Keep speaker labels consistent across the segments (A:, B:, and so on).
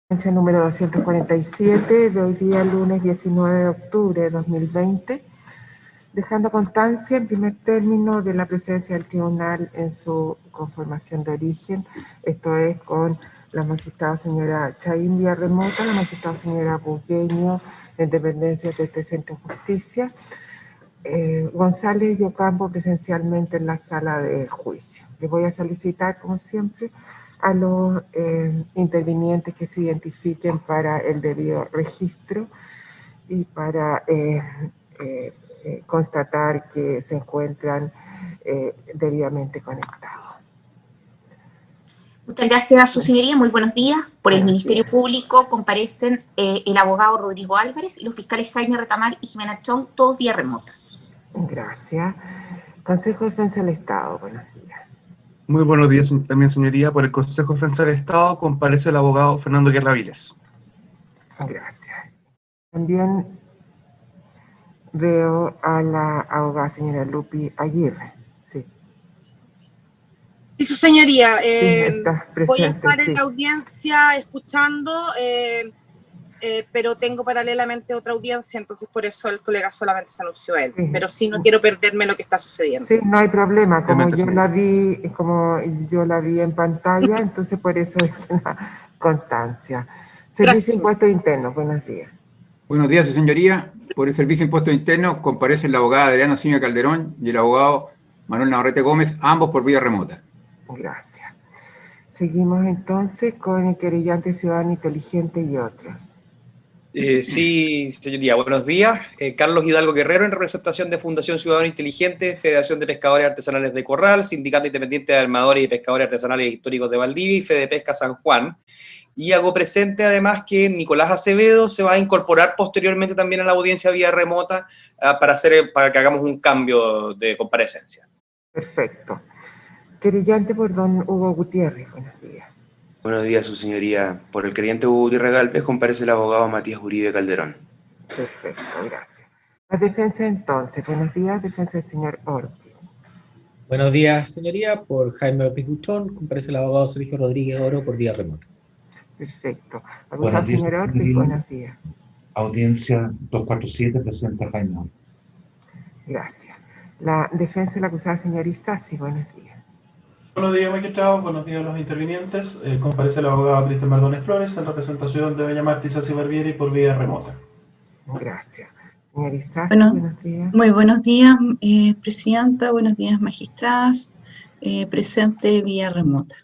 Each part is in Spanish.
A: Número 247 de hoy día, lunes 19 de octubre de 2020, dejando constancia en primer término de la presencia del tribunal en su conformación de origen, esto es con la magistrada señora Chaín Villarremota, la magistrada señora Bugueño, en dependencia de este Centro de Justicia, González y Ocampo presencialmente en la sala de juicio. Les voy a solicitar, como siempre, a los intervinientes que se identifiquen para el debido registro y para constatar que se encuentran debidamente conectados.
B: Muchas gracias a su señoría, muy buenos días. Por el Ministerio Público comparecen el abogado Rodrigo Álvarez y los fiscales Jaime Retamar y Jimena Chong, todos vía remota.
A: Gracias. Consejo de Defensa del Estado, buenos días.
C: Muy buenos días también, señoría. Por el Consejo de Defensa del Estado comparece el abogado Fernando Guerra Viles.
A: Gracias. También veo a la abogada señora Lupi Aguirre. Sí.
D: Sí, su señoría. Voy a estar en la audiencia escuchando, pero tengo paralelamente otra audiencia, entonces por eso el colega solamente se anunció él. Sí. Pero sí no quiero perderme lo que está sucediendo.
A: Sí, no hay problema. Como yo la vi en pantalla, entonces por eso es una constancia. Servicio de Impuestos Internos, buenos días.
E: Buenos días, su señoría. Por el Servicio de Impuestos Internos comparecen la abogada Adriana Zúñiga Calderón y el abogado Manuel Navarrete Gómez, ambos por vía remota.
A: Gracias. Seguimos entonces con el querellante ciudadano inteligente y otros.
F: Sí, señoría, buenos días. Carlos Hidalgo Guerrero, en representación de Fundación Ciudadano Inteligente, Federación de Pescadores Artesanales de Corral, Sindicato Independiente de Armadores y Pescadores Artesanales Históricos de Valdivia y Fede Pesca San Juan. Y hago presente además que Nicolás Acevedo se va a incorporar posteriormente también a la audiencia vía remota para que hagamos un cambio de comparecencia.
A: Perfecto. Querellante por don Hugo Gutiérrez, buenos días.
G: Buenos días, su señoría. Por el querellante Hugo Gutiérrez Galvez comparece el abogado Matías Uribe Calderón.
A: Perfecto, gracias. La defensa entonces, buenos días, defensa del señor Ortiz.
H: Buenos días, señoría. Por Jaime Ortiz Buchón comparece el abogado Sergio Rodríguez Oro por vía remota.
A: Perfecto. Abogado señor Ortiz, buenos días.
I: Audiencia 247, presenta Jaime Ortiz.
A: Gracias. La defensa de la acusada señora Isasi, buenos días.
C: Buenos días, magistrados. Buenos días a los intervinientes. Comparece el abogado Cristian Mardones Flores en representación de doña Marta Isasi Barbieri por vía remota.
A: Gracias. Señora Isasi, buenos días.
J: Muy buenos días, presidenta. Buenos días, magistradas. Presente vía remota.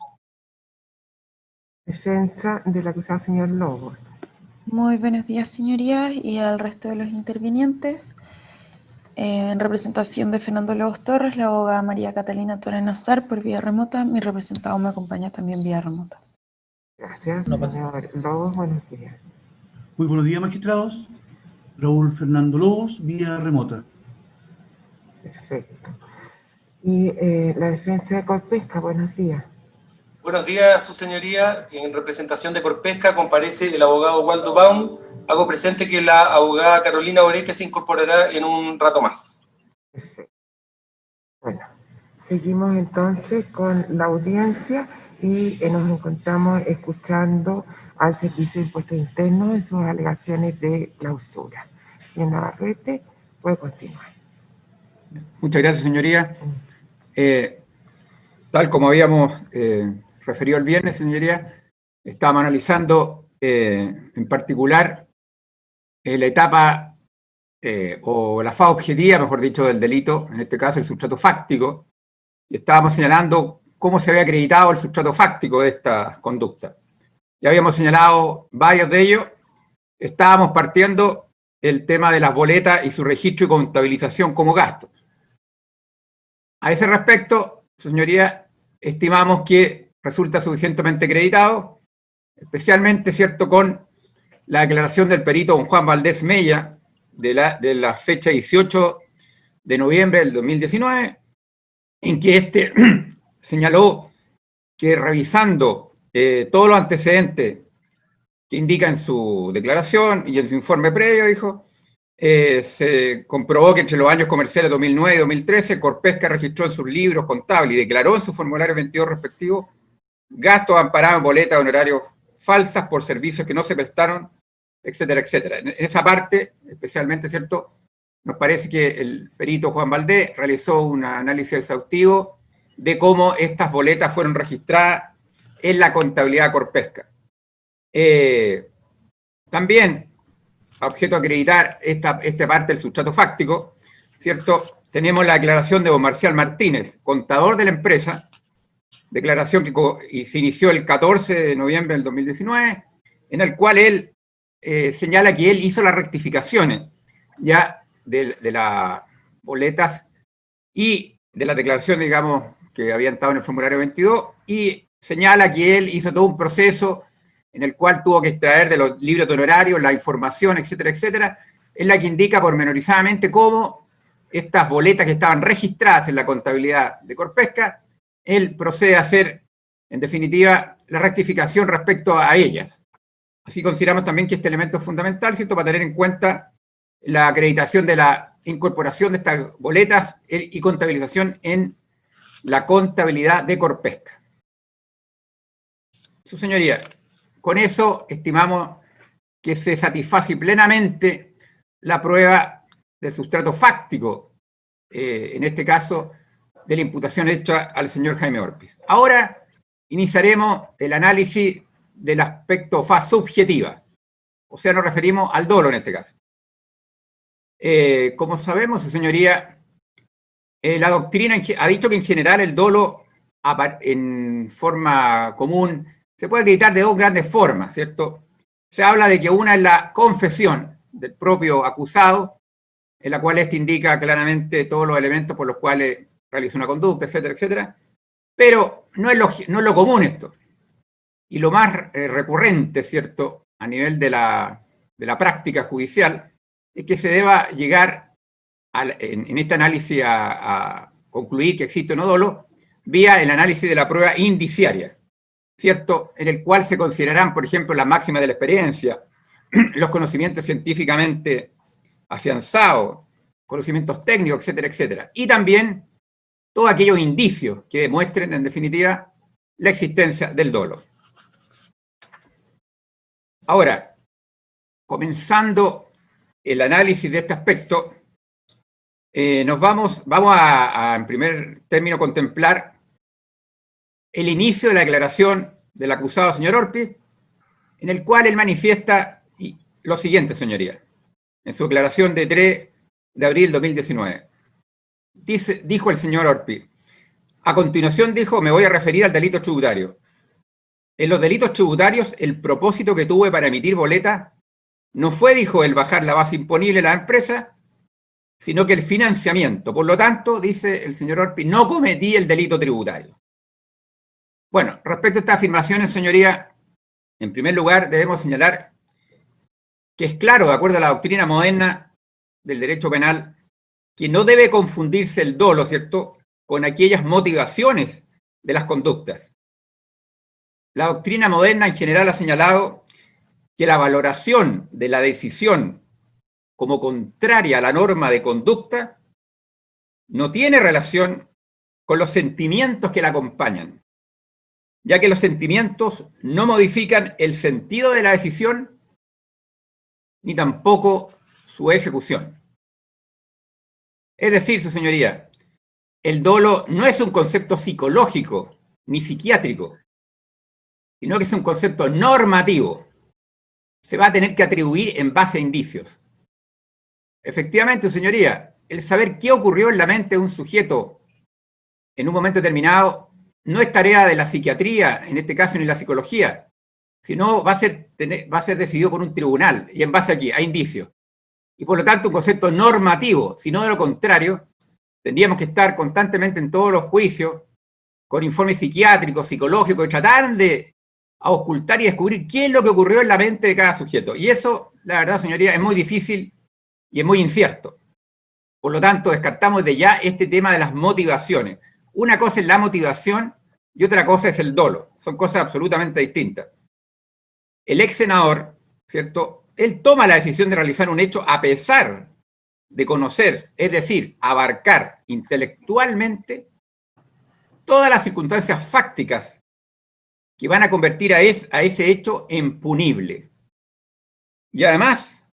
A: Defensa del acusado señor Lobos.
K: Muy buenos días, señorías, y al resto de los intervinientes. En representación de Fernando Lobos Torres, la abogada María Catalina Torres Nazar por vía remota. Mi representado me acompaña también vía remota.
A: Gracias, señor Lobos. Buenos días.
I: Muy buenos días, magistrados. Raúl Fernando Lobos, vía remota.
A: Perfecto. Y la defensa de Corpesca, buenos días.
L: Buenos días, su señoría. En representación de Corpesca comparece el abogado Waldo Baum. Hago presente que la abogada Carolina Oreque se incorporará en un rato más.
A: Perfecto. Bueno, seguimos entonces con la audiencia y nos encontramos escuchando al Servicio de Impuestos Internos en sus alegaciones de clausura. Señor Navarrete, puede continuar.
E: Muchas gracias, señoría. Tal como habíamos referido el viernes, señoría, estábamos analizando en particular la etapa o la fase objetiva, mejor dicho, del delito, en este caso el sustrato fáctico, y estábamos señalando cómo se había acreditado el sustrato fáctico de esta conducta. Ya habíamos señalado varios de ellos. Estábamos partiendo el tema de las boletas y su registro y contabilización como gastos. A ese respecto, señoría, estimamos que resulta suficientemente acreditado, especialmente, ¿cierto?, con la declaración del perito don Juan Valdés Mella de la fecha 18 de noviembre del 2019, en que señaló que revisando todos los antecedentes que indica en su declaración y en su informe previo, dijo, se comprobó que entre los años comerciales 2009 y 2013, Corpesca registró en sus libros contables y declaró en su formulario 22 respectivo gastos amparados en boletas de honorarios falsas por servicios que no se prestaron, etcétera, etcétera. En esa parte, especialmente, ¿cierto?, nos parece que el perito Juan Valdés realizó un análisis exhaustivo de cómo estas boletas fueron registradas en la contabilidad de Corpesca. También, a objeto de acreditar esta parte del sustrato fáctico, ¿cierto?, tenemos la declaración de don Marcial Martínez, contador de la empresa, declaración que se inició el 14 de noviembre del 2019, en el cual él señala que él hizo las rectificaciones ya de las boletas y de las declaraciones, digamos, que habían estado en el formulario 22, y señala que él hizo todo un proceso en el cual tuvo que extraer de los libros de honorarios la información, etcétera, etcétera, en la que indica pormenorizadamente cómo estas boletas que estaban registradas en la contabilidad de Corpesca, él procede a hacer, en definitiva, la rectificación respecto a ellas. Así consideramos también que este elemento es fundamental, ¿cierto?, para tener en cuenta la acreditación de la incorporación de estas boletas y contabilización en la contabilidad de Corpesca. Su señoría, con eso estimamos que se satisface plenamente la prueba de sustrato fáctico, en este caso, de la imputación hecha al señor Jaime Orpiz. Ahora iniciaremos el análisis del aspecto faz subjetiva, o sea, nos referimos al dolo en este caso. Como sabemos, su señoría, la doctrina ha dicho que en general el dolo en forma común se puede acreditar de dos grandes formas, ¿cierto? Se habla de que una es la confesión del propio acusado, en la cual éste indica claramente todos los elementos por los cuales realiza una conducta, etcétera, etcétera, pero no es lo común esto. Y lo más recurrente, ¿cierto?, a nivel de la práctica judicial, es que se deba llegar en este análisis a concluir que existe o no dolo vía el análisis de la prueba indiciaria, ¿cierto?, en el cual se considerarán, por ejemplo, las máximas de la experiencia, los conocimientos científicamente afianzados, conocimientos técnicos, etcétera, etcétera. Y también todos aquellos indicios que demuestren, en definitiva, la existencia del dolo. Ahora, comenzando el análisis de este aspecto, vamos a, en primer término, contemplar el inicio de la declaración del acusado, señor Orpiz, en el cual él manifiesta lo siguiente, señoría, en su declaración de 3 de abril de 2019. Dijo el señor Orpiz, a continuación dijo, me voy a referir al delito tributario. En los delitos tributarios, el propósito que tuve para emitir boleta no fue, dijo él, bajar la base imponible de la empresa, sino que el financiamiento. Por lo tanto, dice el señor Orpiz, no cometí el delito tributario. Bueno, respecto a estas afirmaciones, señoría, en primer lugar debemos señalar que es claro, de acuerdo a la doctrina moderna del derecho penal, que no debe confundirse el dolo, ¿cierto?, con aquellas motivaciones de las conductas. La doctrina moderna en general ha señalado que la valoración de la decisión como contraria a la norma de conducta no tiene relación con los sentimientos que la acompañan, ya que los sentimientos no modifican el sentido de la decisión ni tampoco su ejecución. Es decir, su señoría, el dolo no es un concepto psicológico ni psiquiátrico, sino que es un concepto normativo. Se va a tener que atribuir en base a indicios. Efectivamente, señoría, el saber qué ocurrió en la mente de un sujeto en un momento determinado no es tarea de la psiquiatría, en este caso, ni la psicología, sino va a ser decidido por un tribunal, y en base aquí, a indicios. Y por lo tanto, un concepto normativo, sino de lo contrario, tendríamos que estar constantemente en todos los juicios, con informes psiquiátricos, psicológicos, y tratar de ocultar y descubrir qué es lo que ocurrió en la mente de cada sujeto. Y eso, la verdad, señoría, es muy difícil y es muy incierto. Por lo tanto, descartamos de ya este tema de las motivaciones. Una cosa es la motivación y otra cosa es el dolo. Son cosas absolutamente distintas. El ex senador, ¿cierto?, él toma la decisión de realizar un hecho a pesar de conocer, es decir, abarcar intelectualmente todas las circunstancias fácticas que van a convertir a ese hecho en punible. Y además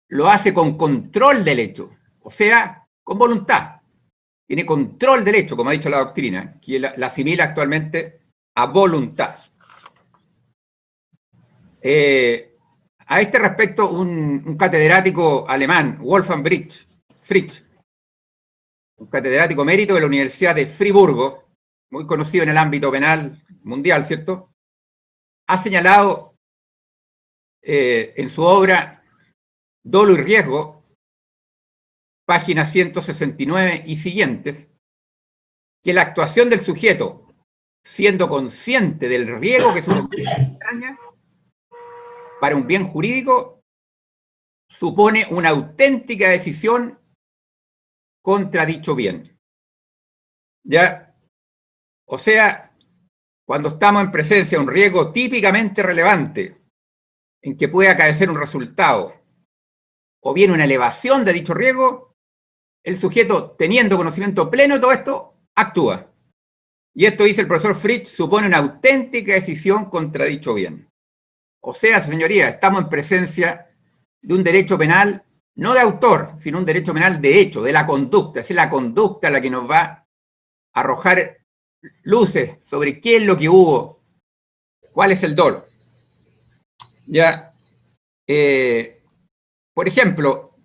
E: lo hace con control del hecho, o sea, con voluntad. Tiene control del hecho, como ha dicho la doctrina, que la asimila actualmente a voluntad. A este respecto, un catedrático alemán, Wolfgang Fritsch, un catedrático emérito de la Universidad de Friburgo, muy conocido en el ámbito penal mundial, ¿cierto?, ha señalado en su obra Dolo y Riesgo, página 169 y siguientes, que la actuación del sujeto, siendo consciente del riesgo que su conducta entraña para un bien jurídico, supone una auténtica decisión contra dicho bien. ¿Ya? O sea, cuando estamos en presencia de un riesgo típicamente relevante en que puede acaecer un resultado o bien una elevación de dicho riesgo, el sujeto, teniendo conocimiento pleno de todo esto, actúa. Y esto, dice el profesor Fritsch, supone una auténtica decisión contra dicho bien. O sea, señoría, estamos en presencia de un derecho penal, no de autor, sino un derecho penal de hecho, de la conducta. Es la conducta la que nos va a arrojar luces sobre qué es lo que hubo, cuál es el dolo. Ya, por ejemplo,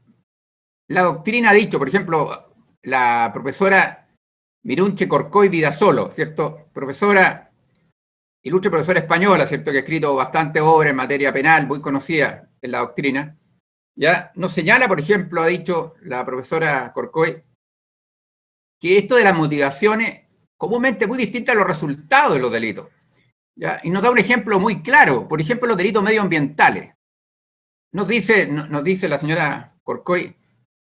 E: la doctrina ha dicho, por ejemplo, la profesora Mirunche Corcoy Vidasolo, ¿cierto? Profesora, ilustre profesora española, ¿cierto? Que ha escrito bastante obra en materia penal, muy conocida en la doctrina. Ya nos señala, por ejemplo, ha dicho la profesora Corcoy, que esto de las motivaciones comúnmente muy distintas a los resultados de los delitos. ¿Ya? Y nos da un ejemplo muy claro, por ejemplo, los delitos medioambientales. Nos dice la señora Corcoy,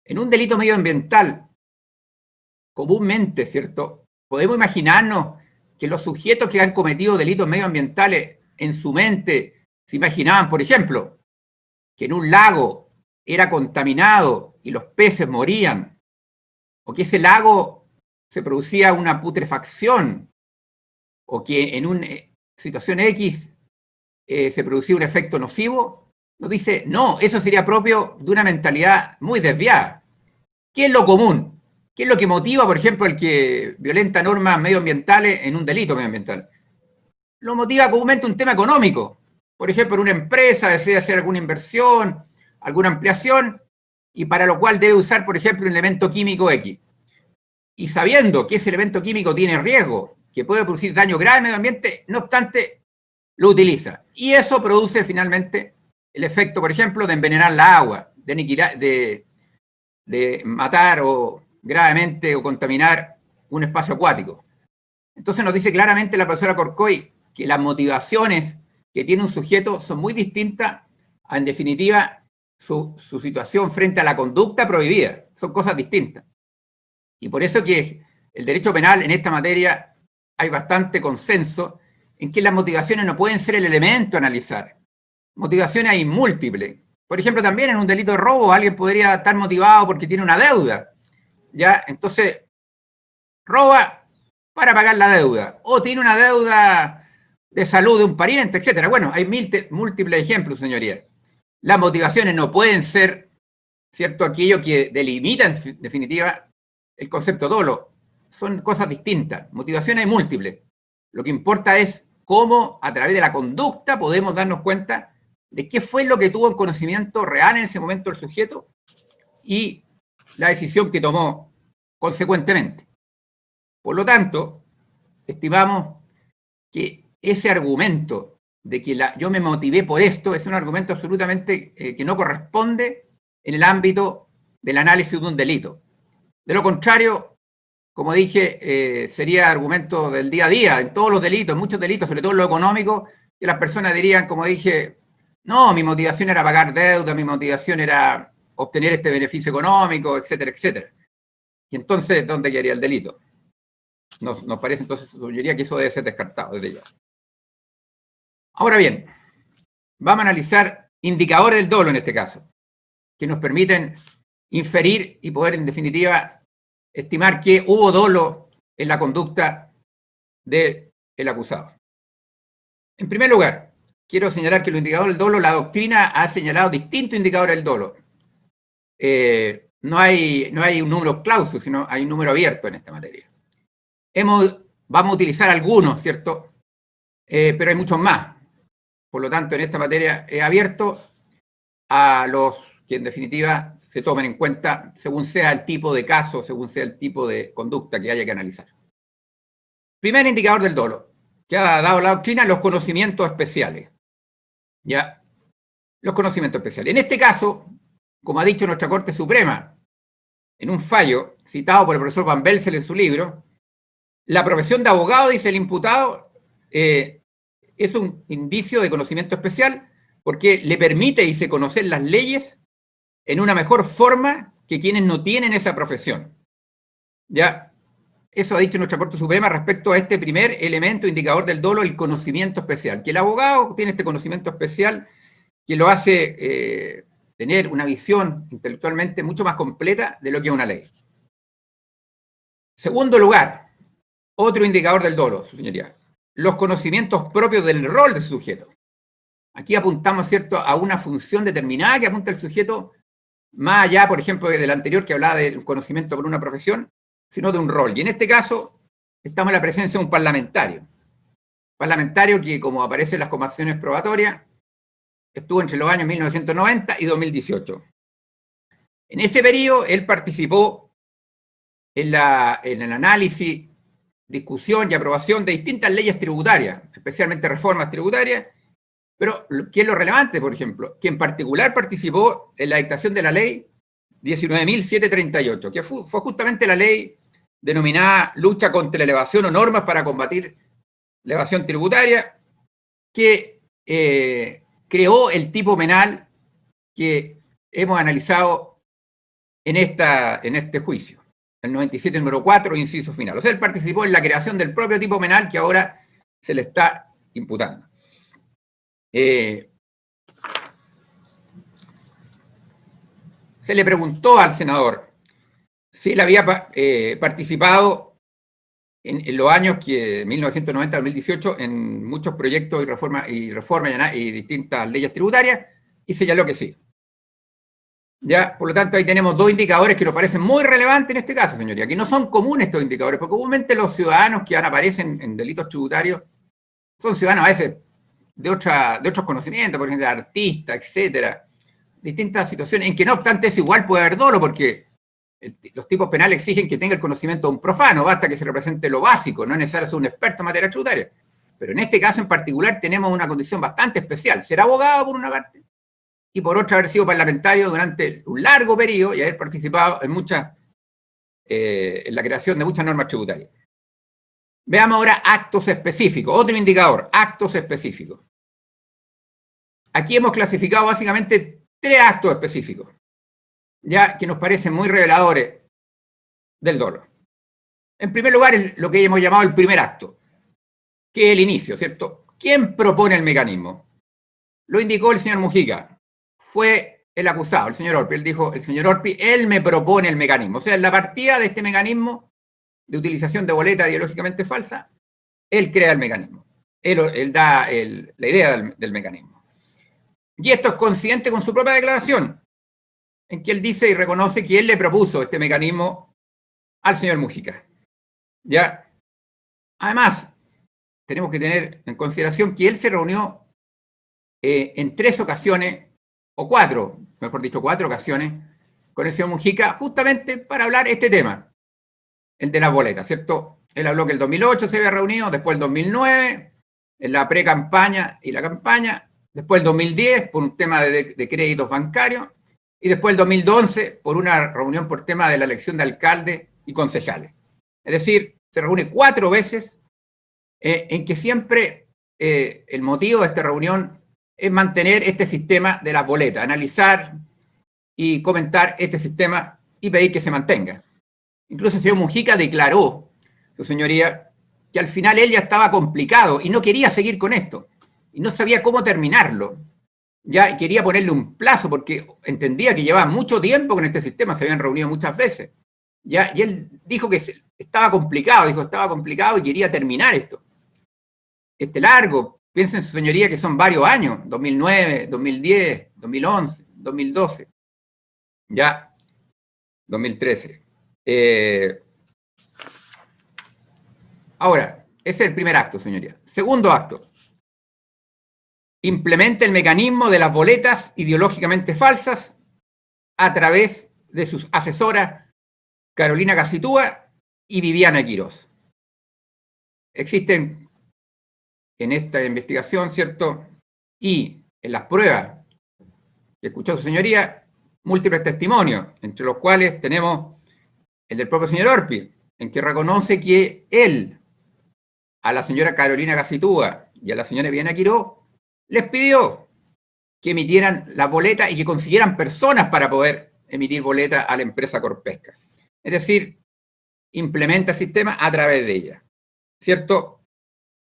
E: en un delito medioambiental, comúnmente, ¿cierto?, podemos imaginarnos que los sujetos que han cometido delitos medioambientales en su mente se imaginaban, por ejemplo, que en un lago era contaminado y los peces morían, o que ese lago se producía una putrefacción, o que en una situación X se producía un efecto nocivo. Nos dice, no, eso sería propio de una mentalidad muy desviada. ¿Qué es lo común? ¿Qué es lo que motiva, por ejemplo, el que violenta normas medioambientales en un delito medioambiental? Lo motiva comúnmente un tema económico. Por ejemplo, en una empresa desea hacer alguna inversión, alguna ampliación, y para lo cual debe usar, por ejemplo, un elemento químico X. Y sabiendo que ese elemento químico tiene riesgo, que puede producir daño grave al medio ambiente, no obstante, lo utiliza. Y eso produce finalmente el efecto, por ejemplo, de envenenar la agua, de matar o gravemente o contaminar un espacio acuático. Entonces nos dice claramente la profesora Corcoy que las motivaciones que tiene un sujeto son muy distintas a, en definitiva, su situación frente a la conducta prohibida. Son cosas distintas. Y por eso que el derecho penal en esta materia hay bastante consenso en que las motivaciones no pueden ser el elemento a analizar. Motivaciones hay múltiples. Por ejemplo, también en un delito de robo alguien podría estar motivado porque tiene una deuda. ¿Ya? Entonces, roba para pagar la deuda. O tiene una deuda de salud de un pariente, etc. Bueno, hay múltiples ejemplos, señoría. Las motivaciones no pueden ser, ¿cierto?, aquello que delimita, en definitiva, el concepto dolo. Son cosas distintas. Motivaciones hay múltiples. Lo que importa es cómo, a través de la conducta, podemos darnos cuenta de qué fue lo que tuvo en conocimiento real en ese momento el sujeto y la decisión que tomó consecuentemente. Por lo tanto, estimamos que ese argumento de que yo me motivé por esto es un argumento absolutamente que no corresponde en el ámbito del análisis de un delito. De lo contrario, como dije, sería argumento del día a día, en todos los delitos, en muchos delitos, sobre todo en lo económico, que las personas dirían, como dije, no, mi motivación era pagar deuda, mi motivación era obtener este beneficio económico, etcétera, etcétera. Y entonces, ¿dónde quedaría el delito? Nos parece entonces, yo diría que eso debe ser descartado desde ya. Ahora bien, vamos a analizar indicadores del dolo en este caso, que nos permiten inferir y poder, en definitiva, estimar que hubo dolo en la conducta del acusado. En primer lugar, quiero señalar que los indicadores del dolo, la doctrina ha señalado distintos indicadores del dolo. No hay un número clausus, sino hay un número abierto en esta materia. Vamos a utilizar algunos, ¿cierto? Pero hay muchos más. Por lo tanto, en esta materia he abierto a los que en definitiva se tomen en cuenta según sea el tipo de caso, según sea el tipo de conducta que haya que analizar. Primer indicador del dolo, que ha dado la doctrina, los conocimientos especiales. ¿Ya? Los conocimientos especiales. En este caso, como ha dicho nuestra Corte Suprema, en un fallo citado por el profesor Van Belsel en su libro, la profesión de abogado, dice el imputado, es un indicio de conocimiento especial porque le permite, dice, conocer las leyes en una mejor forma que quienes no tienen esa profesión. ¿Ya? Eso ha dicho nuestra Corte Suprema respecto a este primer elemento indicador del dolo, el conocimiento especial. Que el abogado tiene este conocimiento especial que lo hace tener una visión intelectualmente mucho más completa de lo que es una ley. Segundo lugar, otro indicador del dolo, su señoría, los conocimientos propios del rol del sujeto. Aquí apuntamos, ¿cierto?, a una función determinada que apunta el sujeto, más allá, por ejemplo, del anterior que hablaba del conocimiento por una profesión, sino de un rol. Y en este caso, estamos en la presencia de un parlamentario. Parlamentario que, como aparece en las conversaciones probatorias, estuvo entre los años 1990 y 2018. En ese periodo, él participó en el análisis, discusión y aprobación de distintas leyes tributarias, especialmente reformas tributarias, pero ¿qué es lo relevante, por ejemplo? Que en particular participó en la dictación de la ley 19.738, que fue justamente la ley denominada lucha contra la evasión o normas para combatir la evasión tributaria, que creó el tipo penal que hemos analizado en este juicio, el 97 número 4, inciso final. O sea, él participó en la creación del propio tipo penal que ahora se le está imputando. Se le preguntó al senador si él había participado en los años 1990-2018 en muchos proyectos y reformas y distintas leyes tributarias, y señaló que sí. ¿Ya? Por lo tanto, ahí tenemos dos indicadores que nos parecen muy relevantes en este caso, señoría, que no son comunes estos indicadores, porque comúnmente los ciudadanos que aparecen en delitos tributarios son ciudadanos a veces de otros conocimientos, por ejemplo, artistas, etcétera, distintas situaciones en que no obstante eso igual puede haber dolo, porque los tipos penales exigen que tenga el conocimiento de un profano, basta que se represente lo básico, no es necesario ser un experto en materia tributaria. Pero en este caso en particular tenemos una condición bastante especial, ser abogado por una parte, y por otra haber sido parlamentario durante un largo periodo y haber participado en la creación de muchas normas tributarias. Veamos ahora actos específicos, otro indicador, actos específicos. Aquí hemos clasificado básicamente 3 actos específicos, ya que nos parecen muy reveladores del dolo. En primer lugar, lo que hemos llamado el primer acto, que es el inicio, ¿cierto? ¿Quién propone el mecanismo? Lo indicó el señor Mujica, fue el acusado, el señor Orpi. Él dijo, el señor Orpi, él me propone el mecanismo. O sea, en la partida de este mecanismo de utilización de boleta ideológicamente falsa, él crea el mecanismo. Él da la idea del mecanismo. Y esto es coincidente con su propia declaración, en que él dice y reconoce que él le propuso este mecanismo al señor Mujica. ¿Ya? Además, tenemos que tener en consideración que él se reunió en 3 ocasiones, o 4, mejor dicho, 4 ocasiones, con el señor Mujica, justamente para hablar este tema, el de las boletas, ¿cierto? Él habló que el 2008 se había reunido, después el 2009, en la pre-campaña y la campaña, después el 2010 por un tema de créditos bancarios, y después el 2011 por una reunión por tema de la elección de alcaldes y concejales. Es decir, se reúne 4 veces, en que siempre el motivo de esta reunión es mantener este sistema de las boletas, analizar y comentar este sistema y pedir que se mantenga. Incluso el señor Mujica declaró, su señoría, que al final él ya estaba complicado y no quería seguir con esto, y no sabía cómo terminarlo. Ya quería ponerle un plazo porque entendía que llevaba mucho tiempo con este sistema, se habían reunido muchas veces. ¿Ya? Y él dijo que estaba complicado y quería terminar esto. Este largo Piensen, su señoría, que son varios años, 2009, 2010, 2011, 2012, ya 2013. Ahora, ese es el primer acto, señoría. Segundo acto. Implemente el mecanismo de las boletas ideológicamente falsas a través de sus asesoras Carolina Gacitúa y Viviana Quirós. Existen en esta investigación, ¿cierto? Y en las pruebas que escuchó su señoría, múltiples testimonios, entre los cuales tenemos el del propio señor Orpi, en que reconoce que él, a la señora Carolina Gacitúa y a la señora Viviana Quirós, les pidió que emitieran la boleta y que consiguieran personas para poder emitir boleta a la empresa Corpesca. Es decir, implementa el sistema a través de ella, ¿cierto?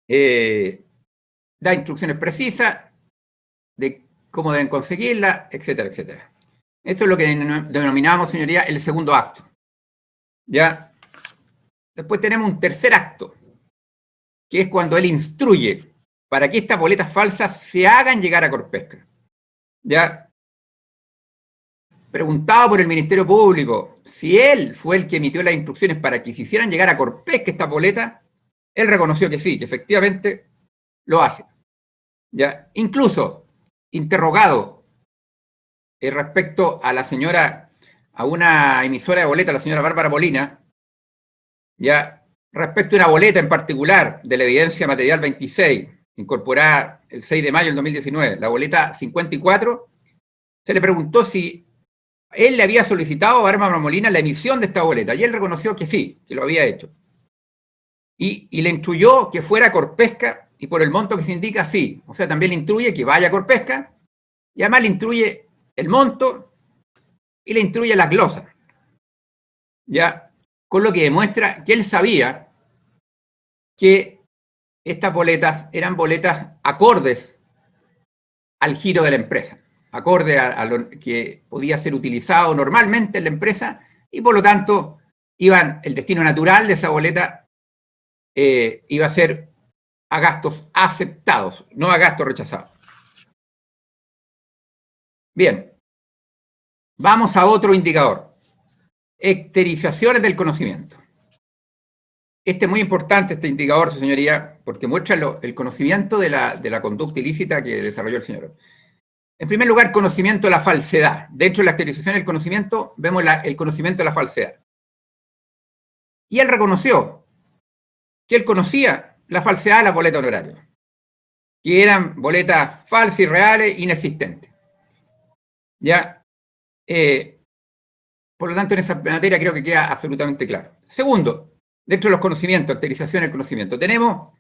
E: Da instrucciones precisas de cómo deben conseguirla, etcétera, etcétera. Esto es lo que denominamos, señoría, el segundo acto. ¿Ya? Después tenemos un tercer acto, que es cuando él instruye para que estas boletas falsas se hagan llegar a Corpesca. ¿Ya? Preguntado por el Ministerio Público si él fue el que emitió las instrucciones para que se hicieran llegar a Corpesca estas boletas, él reconoció que sí, que efectivamente lo hace. ¿Ya? Incluso, interrogado respecto a la señora, a una emisora de boletas, la señora Bárbara Molina, ya, respecto a una boleta en particular de la evidencia material 26, incorporada el 6 de mayo del 2019, la boleta 54, se le preguntó si él le había solicitado a Bárbara Molina la emisión de esta boleta, y él reconoció que sí, que lo había hecho. Y le instruyó que fuera a Corpesca, y por el monto que se indica, sí. O sea, también le instruye que vaya a Corpesca, y además le instruye el monto, y le instruye las glosas. ¿Ya? Con lo que demuestra que él sabía que estas boletas eran boletas acordes al giro de la empresa, acorde a lo que podía ser utilizado normalmente en la empresa, y por lo tanto, el destino natural de esa boleta iba a ser a gastos aceptados, no a gastos rechazados. Bien, vamos a otro indicador. Exteriorizaciones del conocimiento. Este es muy importante, este indicador, señoría, porque muestra el conocimiento de la conducta ilícita que desarrolló el señor. En primer lugar, conocimiento de la falsedad. Dentro de la exteriorización del conocimiento, vemos el conocimiento de la falsedad. Y él reconoció que él conocía la falsedad de las boletas honorarias, que eran boletas falsas, irreales, inexistentes. ¿Ya? Por lo tanto, en esa materia creo que queda absolutamente claro. Segundo, dentro de los conocimientos, exteriorización del conocimiento, tenemos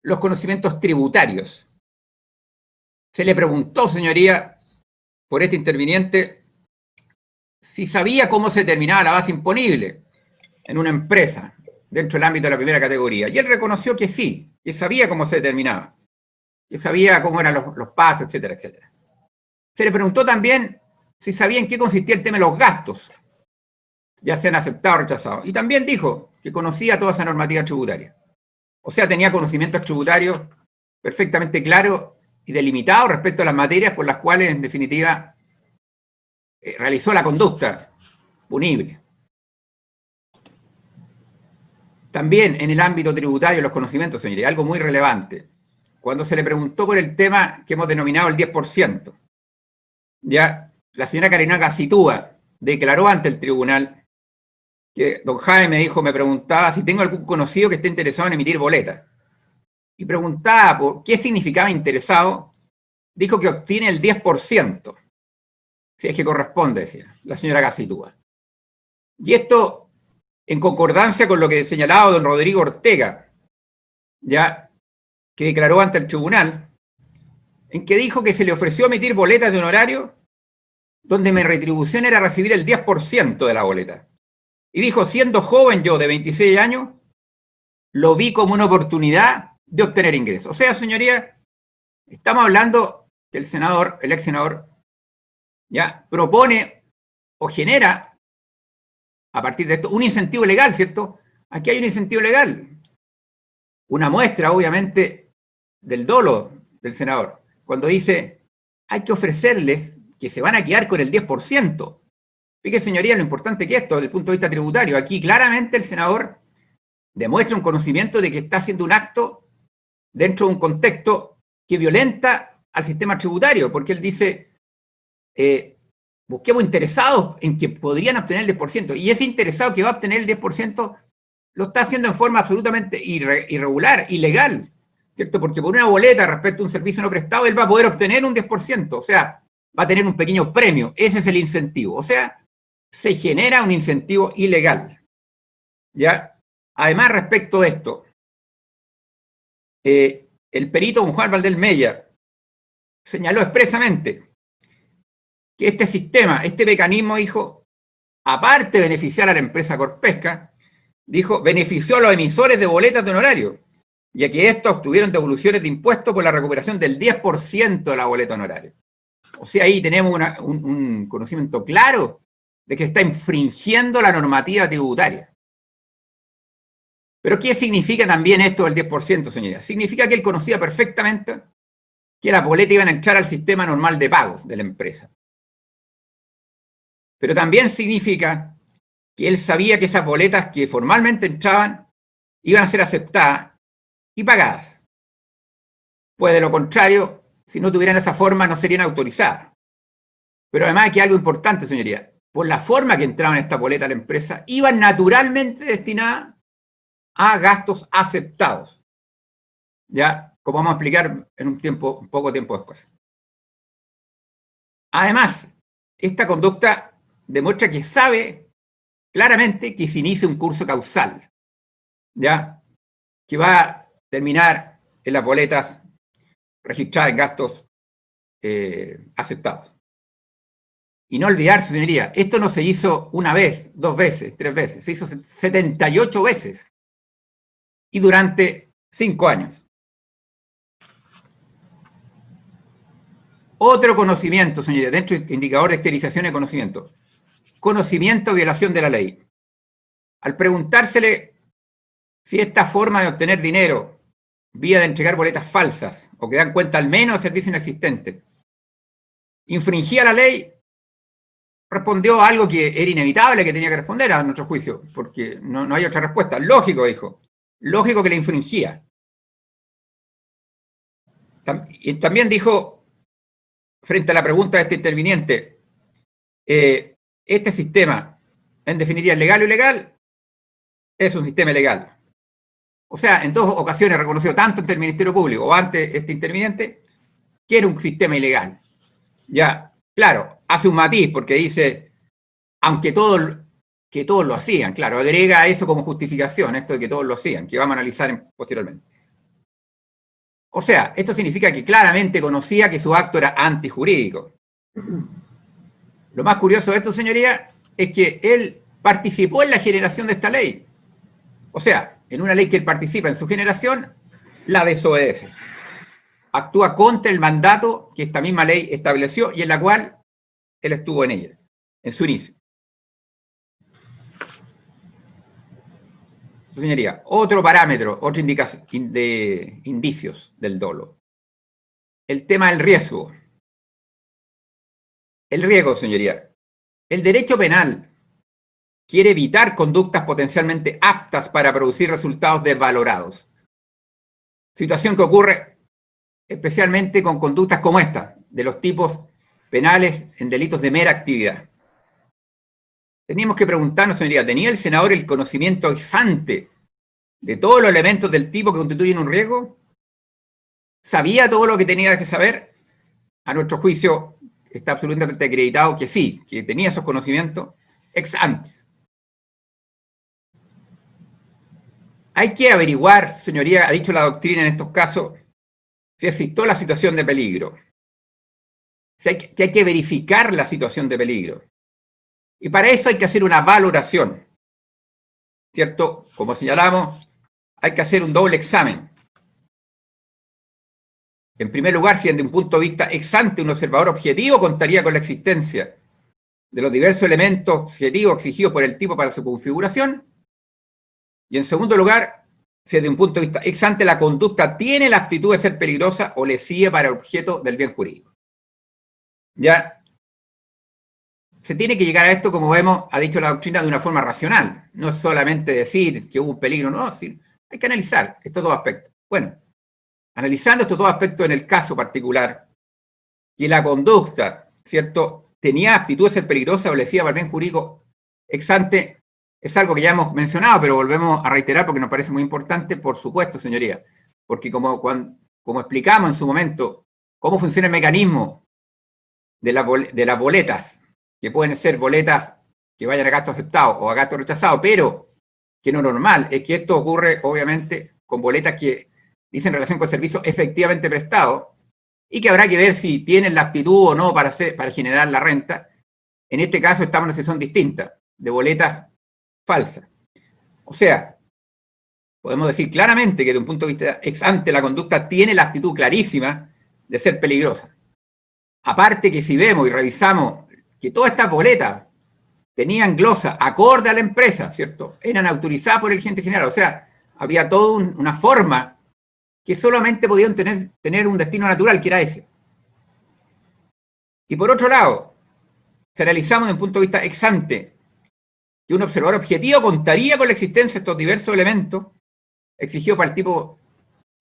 E: los conocimientos tributarios. Se le preguntó, señoría, por este interviniente, si sabía cómo se determinaba la base imponible en una empresa dentro del ámbito de la primera categoría. Y él reconoció que sí, que sabía cómo se determinaba, que sabía cómo eran los pasos, etcétera, etcétera. Se le preguntó también si sabía en qué consistía el tema de los gastos, ya sean aceptados o rechazados. Y también dijo que conocía toda esa normativa tributaria. O sea, tenía conocimientos tributarios perfectamente claros y delimitados respecto a las materias por las cuales, en definitiva, realizó la conducta punible. También en el ámbito tributario, los conocimientos, señoría, algo muy relevante. Cuando se le preguntó por el tema que hemos denominado el 10%, ya la señora Carolina Gacitúa declaró ante el tribunal que don Jaime me preguntaba si tengo algún conocido que esté interesado en emitir boletas. Y preguntaba por qué significaba interesado, dijo que obtiene el 10%, si es que corresponde, decía la señora Gacitúa. Y esto en concordancia con lo que señalaba don Rodrigo Ortega, ya que declaró ante el tribunal, en que dijo que se le ofreció emitir boletas de honorario donde mi retribución era recibir el 10% de la boleta. Y dijo, siendo joven yo de 26 años, lo vi como una oportunidad de obtener ingresos. O sea, señoría, estamos hablando que el senador, el ex senador, ya propone o genera a partir de esto un incentivo legal, ¿cierto? Aquí hay un incentivo legal. Una muestra, obviamente, del dolo del senador, cuando dice, hay que ofrecerles que se van a quedar con el 10%. Fíjese, señoría, lo importante que es esto desde el punto de vista tributario. Aquí claramente el senador demuestra un conocimiento de que está haciendo un acto dentro de un contexto que violenta al sistema tributario, porque él dice, busquemos interesados en que podrían obtener el 10%, y ese interesado que va a obtener el 10% lo está haciendo en forma absolutamente irregular, ilegal, ¿cierto? Porque por una boleta respecto a un servicio no prestado, él va a poder obtener un 10%, o sea, va a tener un pequeño premio, ese es el incentivo, o sea, se genera un incentivo ilegal, ¿ya? Además, respecto de esto, el perito don Juan Valdés Mella señaló expresamente que este sistema, este mecanismo, dijo, aparte de beneficiar a la empresa Corpesca, dijo, benefició a los emisores de boletas de honorario, ya que estos obtuvieron devoluciones de impuestos por la recuperación del 10% de la boleta honoraria. O sea, ahí tenemos un conocimiento claro de que está infringiendo la normativa tributaria. Pero ¿qué significa también esto del 10%, señorías? Significa que él conocía perfectamente que las boletas iban a entrar al sistema normal de pagos de la empresa. Pero también significa que él sabía que esas boletas que formalmente entraban iban a ser aceptadas y pagadas. Pues de lo contrario, si no tuvieran esa forma, no serían autorizadas. Pero además aquí hay algo importante, señoría. Por la forma que entraban estas boletas a la empresa, iban naturalmente destinadas a gastos aceptados. Ya, como vamos a explicar en un poco tiempo después. Además, esta conducta demuestra que sabe claramente que se inicia un curso causal, ya, que va a terminar en las boletas registradas en gastos aceptados. Y no olvidarse, señoría, esto no se hizo una vez, 2 veces, 3 veces, se hizo 78 veces y durante 5 años. Otro conocimiento, señoría, dentro del indicador de esterilización de conocimiento. Conocimiento o violación de la ley. Al preguntársele si esta forma de obtener dinero, vía de entregar boletas falsas, o que dan cuenta al menos de servicio inexistente, infringía la ley, respondió algo que era inevitable que tenía que responder a nuestro juicio, porque no hay otra respuesta. Lógico, dijo. Lógico que la infringía. Y también dijo, frente a la pregunta de este interviniente, este sistema, en definitiva, legal o ilegal, es un sistema ilegal. O sea, en 2 ocasiones reconoció tanto ante el Ministerio Público o ante este interviniente que era un sistema ilegal. Ya, claro, hace un matiz porque dice, aunque todos lo hacían, claro, agrega eso como justificación, esto de que todos lo hacían, que vamos a analizar posteriormente. O sea, esto significa que claramente conocía que su acto era antijurídico. Lo más curioso de esto, señoría, es que él participó en la generación de esta ley. O sea, en una ley que él participa en su generación, la desobedece. Actúa contra el mandato que esta misma ley estableció y en la cual él estuvo en ella, en su inicio. Señoría, otro parámetro, otra indicación de indicios del dolo. El tema del riesgo. El riesgo, señoría. El derecho penal quiere evitar conductas potencialmente aptas para producir resultados desvalorados. Situación que ocurre especialmente con conductas como esta, de los tipos penales en delitos de mera actividad. Teníamos que preguntarnos, señoría, ¿tenía el senador el conocimiento ex ante de todos los elementos del tipo que constituyen un riesgo? ¿Sabía todo lo que tenía que saber? A nuestro juicio está absolutamente acreditado que sí, que tenía esos conocimientos ex ante. Hay que averiguar, señoría, ha dicho la doctrina en estos casos, si existió la situación de peligro. Si hay que verificar la situación de peligro. Y para eso hay que hacer una valoración, ¿cierto? Como señalamos, hay que hacer un doble examen. En primer lugar, si desde un punto de vista ex ante un observador objetivo contaría con la existencia de los diversos elementos objetivos exigidos por el tipo para su configuración. Y en segundo lugar, si desde un punto de vista ex ante la conducta tiene la aptitud de ser peligrosa o lesiva para el objeto del bien jurídico. Ya se tiene que llegar a esto, como vemos, ha dicho la doctrina, de una forma racional. No es solamente decir que hubo un peligro, no, hay que analizar estos dos aspectos. Bueno, analizando estos dos aspectos en el caso particular, que la conducta, ¿cierto?, tenía aptitud de ser peligrosa o lesiva para el bien jurídico ex ante, es algo que ya hemos mencionado, pero volvemos a reiterar porque nos parece muy importante, por supuesto, señoría, porque como explicamos en su momento, cómo funciona el mecanismo de las boletas, que pueden ser boletas que vayan a gasto aceptado o a gasto rechazado, pero que lo normal es que esto ocurre, obviamente, con boletas que dicen relación con el servicio efectivamente prestado y que habrá que ver si tienen la aptitud o no para generar la renta. En este caso estamos en una situación distinta, de boletas falsas. O sea, podemos decir claramente que desde un punto de vista ex ante la conducta tiene la aptitud clarísima de ser peligrosa. Aparte que si vemos y revisamos que todas estas boletas tenían glosa acorde a la empresa, ¿cierto? Eran autorizadas por el gerente general, o sea, había toda una forma que solamente podían tener un destino natural, que era ese. Y por otro lado, si analizamos desde un punto de vista ex ante, que un observador objetivo contaría con la existencia de estos diversos elementos exigidos para el tipo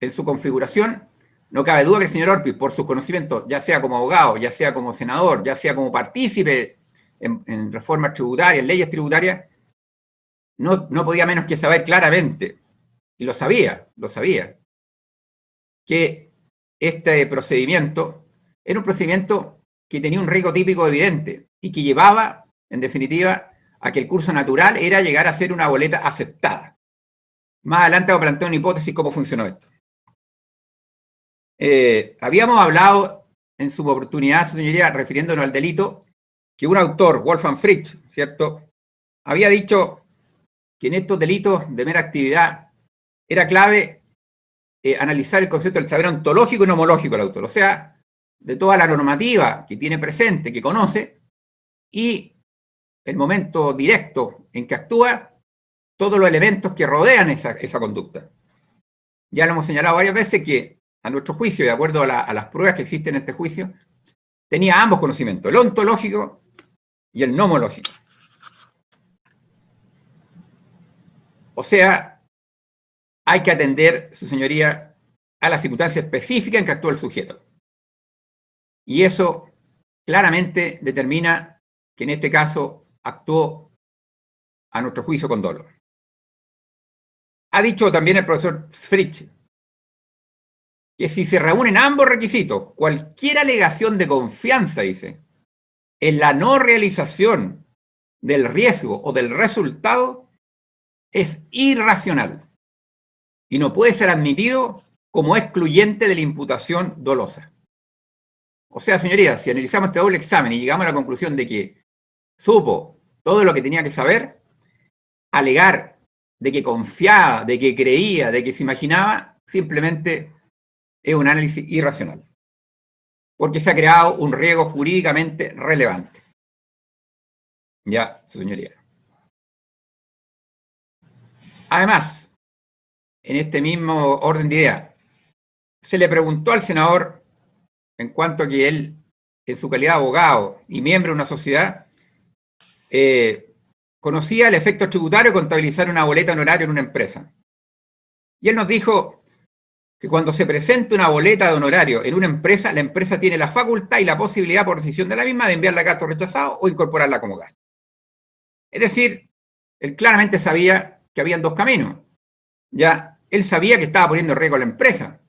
E: en su configuración, no cabe duda que el señor Orpiz, por sus conocimientos, ya sea como abogado, ya sea como senador, ya sea como partícipe en reformas tributarias, en leyes tributarias, no podía menos que saber claramente, y lo sabía, que este procedimiento era un procedimiento que tenía un riesgo típico evidente y que llevaba, en definitiva, a que el curso natural era llegar a ser una boleta aceptada. Más adelante voy a plantear una hipótesis cómo funcionó esto. Habíamos hablado en su oportunidad, señoría, refiriéndonos al delito, que un autor, Wolfgang Fritsch, ¿cierto?, había dicho que en estos delitos de mera actividad era clave analizar el concepto del saber ontológico y nomológico del autor, o sea, de toda la normativa que tiene presente, que conoce, y el momento directo en que actúa, todos los elementos que rodean esa conducta. Ya lo hemos señalado varias veces que, a nuestro juicio, de acuerdo a las pruebas que existen en este juicio, tenía ambos conocimientos, el ontológico y el nomológico. O sea, hay que atender, su señoría, a la circunstancia específica en que actúa el sujeto. Y eso claramente determina que en este caso actuó, a nuestro juicio, con dolo. Ha dicho también el profesor Fritsch que si se reúnen ambos requisitos, cualquier alegación de confianza, dice, en la no realización del riesgo o del resultado, es irracional y no puede ser admitido como excluyente de la imputación dolosa. O sea, señorías, si analizamos este doble examen y llegamos a la conclusión de que supo todo lo que tenía que saber, alegar de que confiaba, de que creía, de que se imaginaba, simplemente es un análisis irracional, porque se ha creado un riesgo jurídicamente relevante. Ya, su señoría. Además, en este mismo orden de idea, se le preguntó al senador, en cuanto a que él, en su calidad de abogado y miembro de una sociedad, conocía el efecto tributario de contabilizar una boleta honoraria en una empresa. Y él nos dijo que cuando se presenta una boleta de honorario en una empresa, la empresa tiene la facultad y la posibilidad, por decisión de la misma, de enviarla a gasto rechazado o incorporarla como gasto. Es decir, él claramente sabía que habían dos caminos. Ya, él sabía que estaba poniendo en riesgo a la empresa,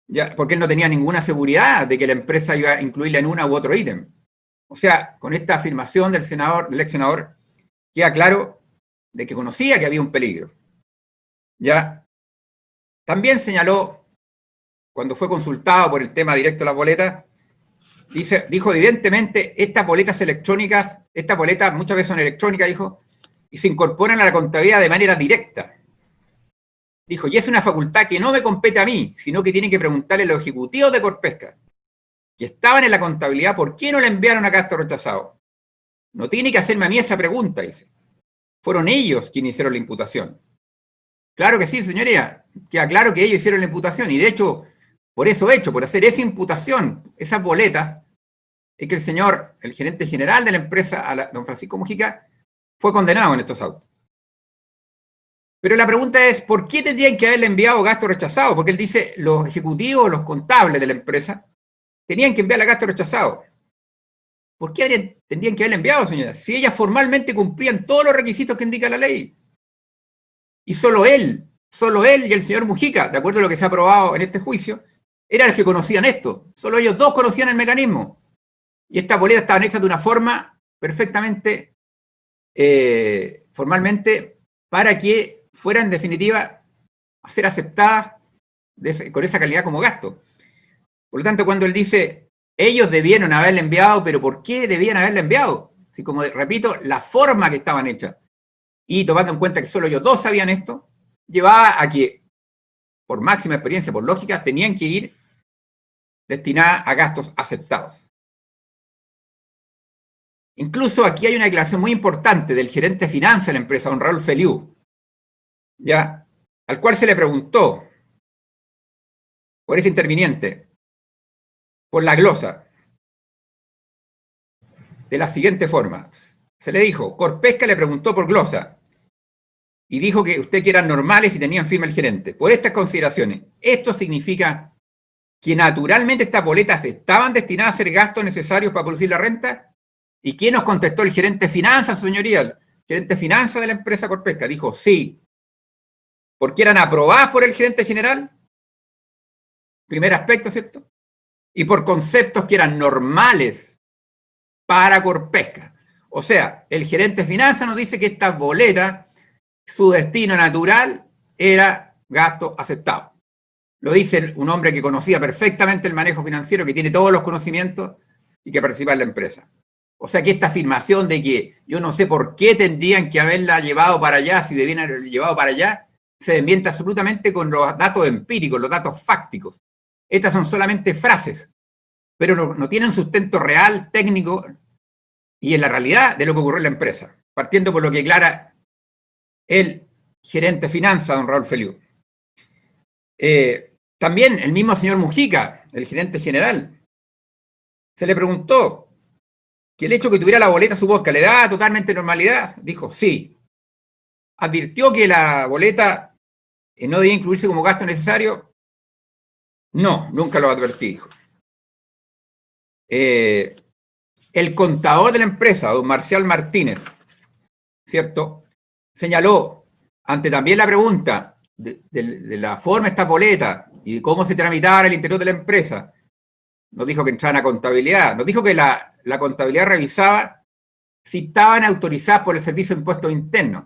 E: ya, porque él no tenía ninguna seguridad de que la empresa iba a incluirla en una u otro ítem. O sea, con esta afirmación del ex senador, queda claro de que conocía que había un peligro. Ya, también señaló, cuando fue consultado por el tema directo de las boletas, dijo evidentemente, estas boletas electrónicas, estas boletas muchas veces son electrónicas, dijo, y se incorporan a la contabilidad de manera directa. Dijo, y es una facultad que no me compete a mí, sino que tienen que preguntarle a los ejecutivos de Corpesca, que estaban en la contabilidad, ¿por qué no la enviaron a gasto rechazado? No tiene que hacerme a mí esa pregunta, dice. Fueron ellos quienes hicieron la imputación. Claro que sí, señoría. Queda claro que ellos hicieron la imputación. Y de hecho, por hacer esa imputación, esas boletas, es que el gerente general de la empresa, don Francisco Mujica, fue condenado en estos autos. Pero la pregunta es, ¿por qué tendrían que haberle enviado gastos rechazados? Porque él dice, los ejecutivos, los contables de la empresa, tenían que enviarle gastos rechazados. ¿Por qué tendrían que haberle enviado, señora? Si ellas formalmente cumplían todos los requisitos que indica la ley. Y solo él y el señor Mujica, de acuerdo a lo que se ha aprobado en este juicio, eran los que conocían esto. Solo ellos dos conocían el mecanismo. Y estas boletas estaban hechas de una forma perfectamente, formalmente, para que fueran, en definitiva, a ser aceptadas con esa calidad como gasto. Por lo tanto, cuando él dice, ellos debieron haberle enviado, pero ¿por qué debían haberle enviado? Si, como repito, la forma que estaban hechas, y tomando en cuenta que solo ellos dos sabían esto, llevaba a que, por máxima experiencia, por lógica, tenían que ir destinadas a gastos aceptados. Incluso aquí hay una declaración muy importante del gerente de finanzas de la empresa, don Raúl Feliú, ¿ya? Al cual se le preguntó por ese interviniente, por la glosa, de la siguiente forma. Se le dijo, Corpesca le preguntó por glosa, y dijo que usted que eran normales y tenían firma el gerente. Por estas consideraciones, esto significa que naturalmente estas boletas estaban destinadas a ser gastos necesarios para producir la renta. ¿Y quién nos contestó? El gerente de finanzas, señoría. El gerente de finanzas de la empresa Corpesca dijo sí. Porque eran aprobadas por el gerente general. Primer aspecto, ¿cierto? Y por conceptos que eran normales para Corpesca. O sea, el gerente de finanzas nos dice que estas boletas, su destino natural era gasto aceptado. Lo dice un hombre que conocía perfectamente el manejo financiero, que tiene todos los conocimientos y que participa en la empresa. O sea que esta afirmación de que yo no sé por qué tendrían que haberla llevado para allá, si debían haberla llevado para allá, se desmiente absolutamente con los datos empíricos, los datos fácticos. Estas son solamente frases, pero no tienen sustento real, técnico y en la realidad de lo que ocurrió en la empresa. Partiendo por lo que declara el gerente de finanzas, don Raúl Feliú. También el mismo señor Mujica, el gerente general, se le preguntó que el hecho que tuviera la boleta su Bosca le da totalmente normalidad. Dijo sí. Advirtió que la boleta no debía incluirse como gasto necesario. No, nunca lo advertí, dijo. El contador de la empresa, don Marcial Martínez, ¿cierto?, señaló, ante también la pregunta de la forma de esta boleta y de cómo se tramitaba al interior de la empresa, nos dijo que entraban a contabilidad, nos dijo que la contabilidad revisaba si estaban autorizadas por el Servicio de Impuestos Internos,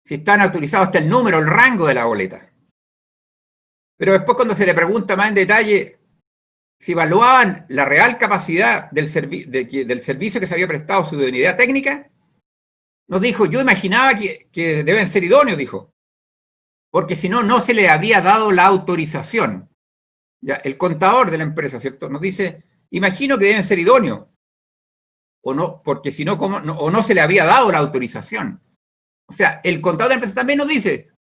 E: si estaban autorizados hasta el número, el rango de la boleta. Pero después, cuando se le pregunta más en detalle si evaluaban la real capacidad del servicio que se había prestado, su idoneidad técnica, nos dijo, yo imaginaba que deben ser idóneos, dijo, porque si no, no se le habría dado la autorización. Ya, el contador de la empresa, ¿cierto?, nos dice, imagino que deben ser idóneos, o no, porque si no, o no se le había dado la autorización. O sea, el contador de la empresa también nos dice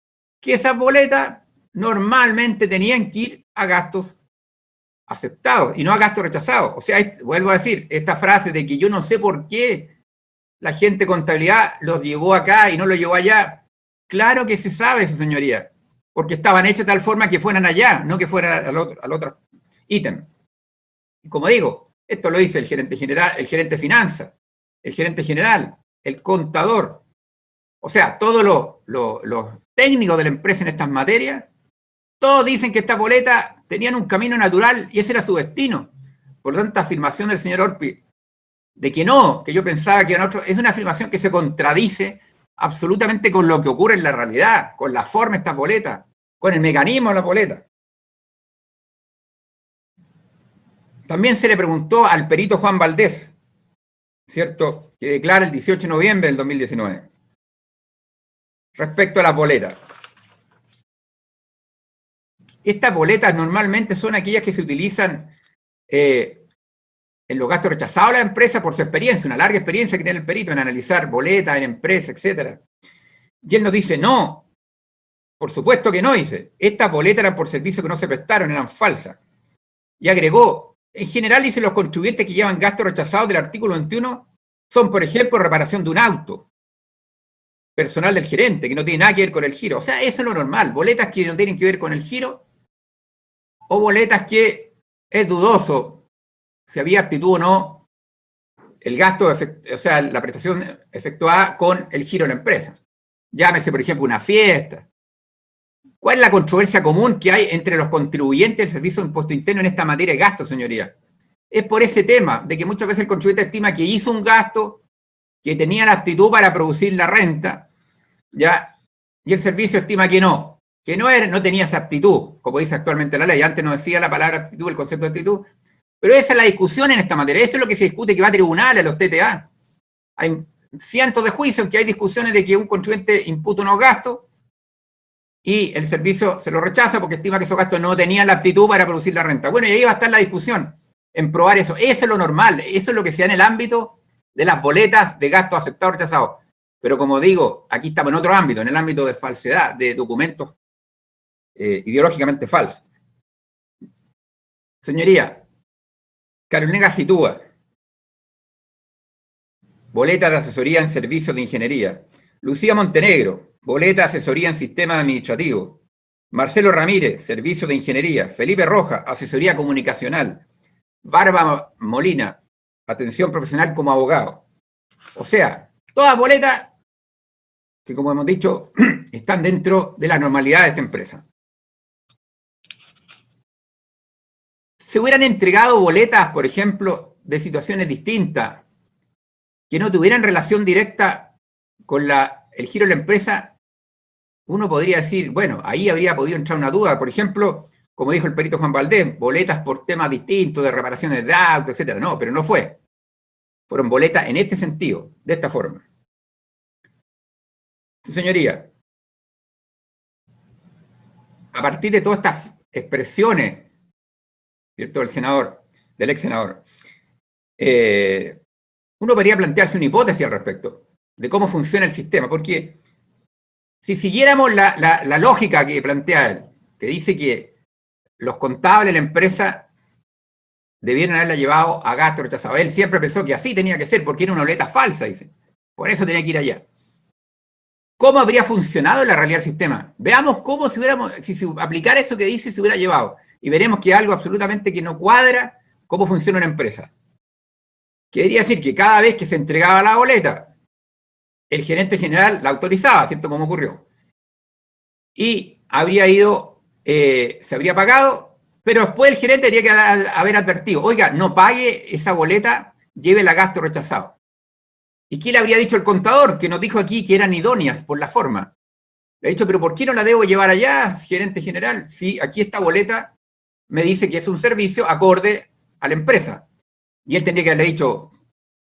E: que esas boletas normalmente tenían que ir a gastos aceptados y no a gastos rechazados. O sea, vuelvo a decir, esta frase de que yo no sé por qué la gente de contabilidad los llevó acá y no los llevó allá, claro que se sabe, su señoría, porque estaban hechas de tal forma que fueran allá, no que fueran al otro ítem. Y como digo, esto lo dice el gerente general, el gerente de finanzas, el gerente general, el contador. O sea, todos los técnicos de la empresa en estas materias, todos dicen que estas boletas tenían un camino natural y ese era su destino. Por lo tanto, la afirmación del señor Orpi de que no, que yo pensaba que eran otros, es una afirmación que se contradice absolutamente con lo que ocurre en la realidad, con la forma de estas boletas, con el mecanismo de las boletas. También se le preguntó al perito Juan Valdés, ¿cierto?, que declara el 18 de noviembre del 2019, respecto a las boletas. Estas boletas normalmente son aquellas que se utilizan en los gastos rechazados a la empresa por su experiencia, una larga experiencia que tiene el perito en analizar boletas en empresas, etc. Y él nos dice, no, Por supuesto que no, dice. Estas boletas eran por servicios que no se prestaron, eran falsas. Y agregó, en general, dice, los contribuyentes que llevan gastos rechazados del artículo 21 son, por ejemplo, reparación de un auto, personal del gerente, que no tiene nada que ver con el giro. O sea, eso es lo normal. Boletas que no tienen que ver con el giro, o boletas que es dudoso si había aptitud o no el gasto, o sea, la prestación efectuada con el giro de la empresa. Llámese, por ejemplo, una fiesta. ¿Cuál es la controversia común que hay entre los contribuyentes del Servicio de Impuesto Interno en esta materia de gasto, señoría? Es por ese tema, de que muchas veces el contribuyente estima que hizo un gasto, que tenía la aptitud para producir la renta, ¿ya? Y el servicio estima que no tenía esa aptitud, como dice actualmente la ley. Antes no decía la palabra aptitud, el concepto de aptitud, pero esa es la discusión en esta materia. Eso es lo que se discute, que va a tribunales, a los TTA. Hay cientos de juicios en que hay discusiones de que un contribuyente imputa unos gastos y el servicio se lo rechaza porque estima que esos gastos no tenían la aptitud para producir la renta. Bueno, y ahí va a estar la discusión en probar eso. Eso es lo normal, eso es lo que se da en el ámbito de las boletas de gastos aceptados o rechazados. Pero como digo, aquí estamos en otro ámbito, en el ámbito de falsedad, de documentos ideológicamente falsos. Señoría, Carolina sitúa boleta de asesoría en servicios de ingeniería. Lucía Montenegro, boleta de asesoría en sistema administrativo. Marcelo Ramírez, servicio de ingeniería. Felipe Roja, asesoría comunicacional. Bárbara Molina, atención profesional como abogado. O sea, todas boletas que, como hemos dicho, están dentro de la normalidad de esta empresa. Se hubieran entregado boletas, por ejemplo, de situaciones distintas, que no tuvieran relación directa con el giro de la empresa, uno podría decir, bueno, ahí habría podido entrar una duda. Por ejemplo, como dijo el perito Juan Valdés, boletas por temas distintos, de reparaciones de autos, etc. No, pero no fue. Fueron boletas en este sentido, de esta forma. Señoría, a partir de todas estas expresiones, ¿cierto?, del ex senador, uno podría plantearse una hipótesis al respecto de cómo funciona el sistema, porque si siguiéramos la lógica que plantea él, que dice que los contables de la empresa debieron haberla llevado a gasto rechazado. Él siempre pensó que así tenía que ser, porque era una boleta falsa, dice. Por eso tenía que ir allá. ¿Cómo habría funcionado en la realidad del sistema? Veamos cómo si se aplicara eso que dice, se hubiera llevado. Y veremos que es algo absolutamente que no cuadra cómo funciona una empresa. Quería decir que cada vez que se entregaba la boleta, el gerente general la autorizaba, ¿cierto? Como ocurrió. Y habría ido, se habría pagado, pero después el gerente tendría que haber advertido, oiga, no pague esa boleta, llévela a gasto rechazado. ¿Y qué le habría dicho el contador? Que nos dijo aquí que eran idóneas por la forma. Le ha dicho, pero ¿por qué no la debo llevar allá, gerente general? Si aquí esta boleta me dice que es un servicio acorde a la empresa. Y él tendría que haberle dicho,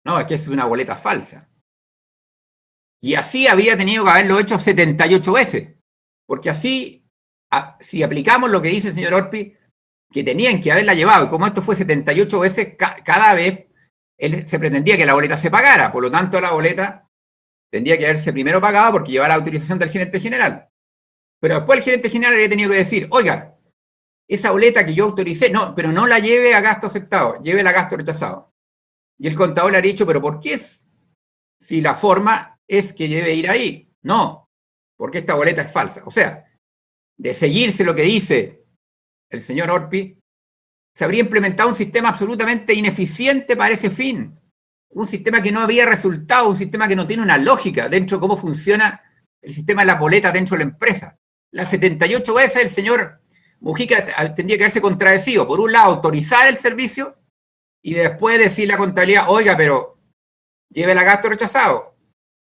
E: no, es que es una boleta falsa. Y así habría tenido que haberlo hecho 78 veces. Porque así, si aplicamos lo que dice el señor Orpi, que tenían que haberla llevado, y como esto fue 78 veces, cada vez él se pretendía que la boleta se pagara. Por lo tanto, la boleta tendría que haberse primero pagado porque llevaba la autorización del gerente general. Pero después el gerente general habría tenido que decir, oiga, esa boleta que yo autoricé, no, pero no la lleve a gasto aceptado, llévela a gasto rechazado. Y el contador le ha dicho, pero ¿por qué es? Si la forma es que debe ir ahí. No, porque esta boleta es falsa. O sea, de seguirse lo que dice el señor Orpi, se habría implementado un sistema absolutamente ineficiente para ese fin. Un sistema que no había resultado, un sistema que no tiene una lógica dentro de cómo funciona el sistema de las boletas dentro de la empresa. Las 78 veces el señor Mujica tendría que haberse contradecido. Por un lado, autorizar el servicio y después decir la contabilidad, oiga, pero llévela a gasto rechazado.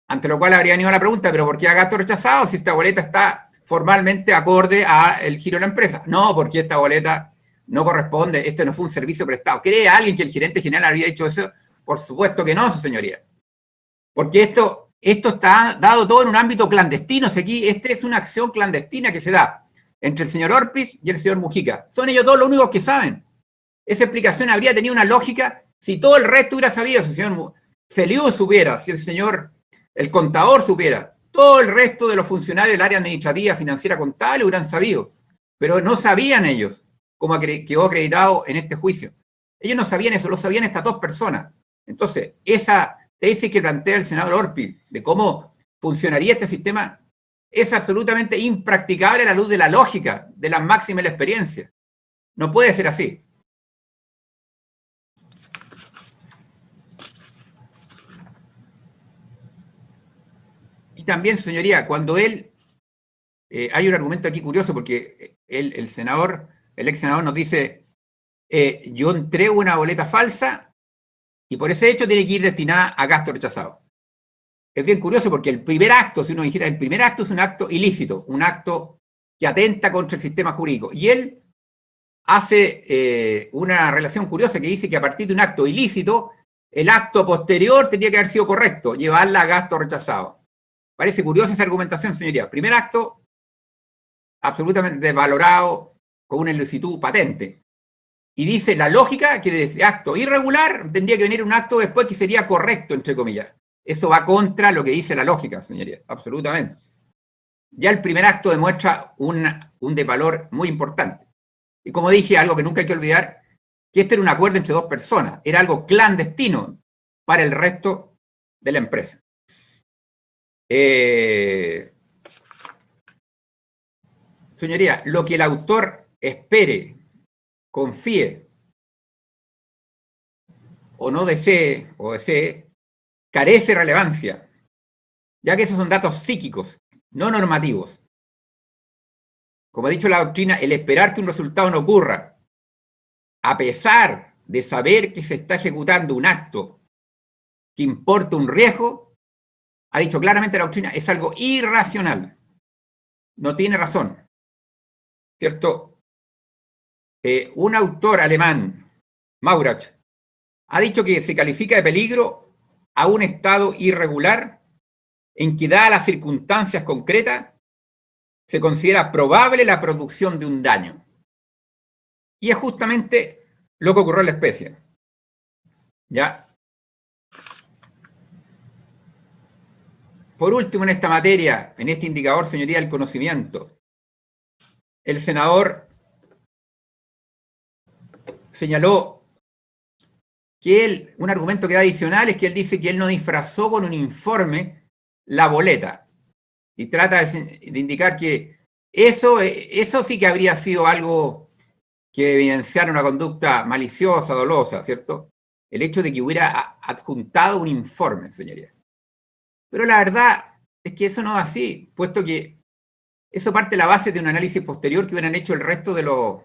E: Ante lo cual habría venido la pregunta, ¿pero por qué a gasto rechazado si esta boleta está formalmente acorde al giro de la empresa? No, porque esta boleta no corresponde, esto no fue un servicio prestado. ¿Cree alguien que el gerente general habría hecho eso? Por supuesto que no, su señoría. Porque esto está dado todo en un ámbito clandestino. Aquí, esta es una acción clandestina que se da entre el señor Orpiz y el señor Mujica. Son ellos dos los únicos que saben. Esa explicación habría tenido una lógica si todo el resto hubiera sabido, si el señor Feliu supiera, si el contador supiera. todo el resto de los funcionarios del área administrativa, financiera, contable hubieran sabido, pero no sabían ellos, como quedó acreditado en este juicio. Ellos no sabían eso, lo sabían estas dos personas. Entonces, esa tesis que plantea el senador Orpi de cómo funcionaría este sistema es absolutamente impracticable a la luz de la lógica, de la máxima de la experiencia. No puede ser así. Y también, señoría, cuando él, hay un argumento aquí curioso, porque el ex senador nos dice, yo entrego una boleta falsa y por ese hecho tiene que ir destinada a gasto rechazado. Es bien curioso porque el primer acto, si uno dijera, el primer acto es un acto ilícito, un acto que atenta contra el sistema jurídico. Y él hace una relación curiosa que dice que a partir de un acto ilícito, el acto posterior tendría que haber sido correcto, llevarla a gasto rechazado. Parece curiosa esa argumentación, señoría. Primer acto, absolutamente desvalorado, con una ilicitud patente. Y dice la lógica que de ese acto irregular tendría que venir un acto después que sería correcto, entre comillas. Eso va contra lo que dice la lógica, señoría, absolutamente. Ya el primer acto demuestra un desvalor muy importante. Y como dije, algo que nunca hay que olvidar, que este era un acuerdo entre dos personas, era algo clandestino para el resto de la empresa. Señoría, lo que el autor espere, confíe, o no desee, o desee, carece de relevancia, ya que esos son datos psíquicos, no normativos. Como ha dicho la doctrina, el esperar que un resultado no ocurra, a pesar de saber que se está ejecutando un acto que importa un riesgo, ha dicho claramente la doctrina, es algo irracional. No tiene razón. ¿Cierto? Un autor alemán, Maurach, ha dicho que se califica de peligro a un estado irregular en que, dadas las circunstancias concretas, se considera probable la producción de un daño. Y es justamente lo que ocurrió en la especie. ¿Ya? Por último, en esta materia, en este indicador, señoría, del conocimiento, el senador señaló que un argumento que da adicional es que él dice que él no disfrazó con un informe la boleta. Y trata de indicar que eso sí que habría sido algo que evidenciara una conducta maliciosa, dolosa, ¿cierto? El hecho de que hubiera adjuntado un informe, señoría. Pero la verdad es que eso no es así, puesto que eso parte de la base de un análisis posterior que hubieran hecho el resto de los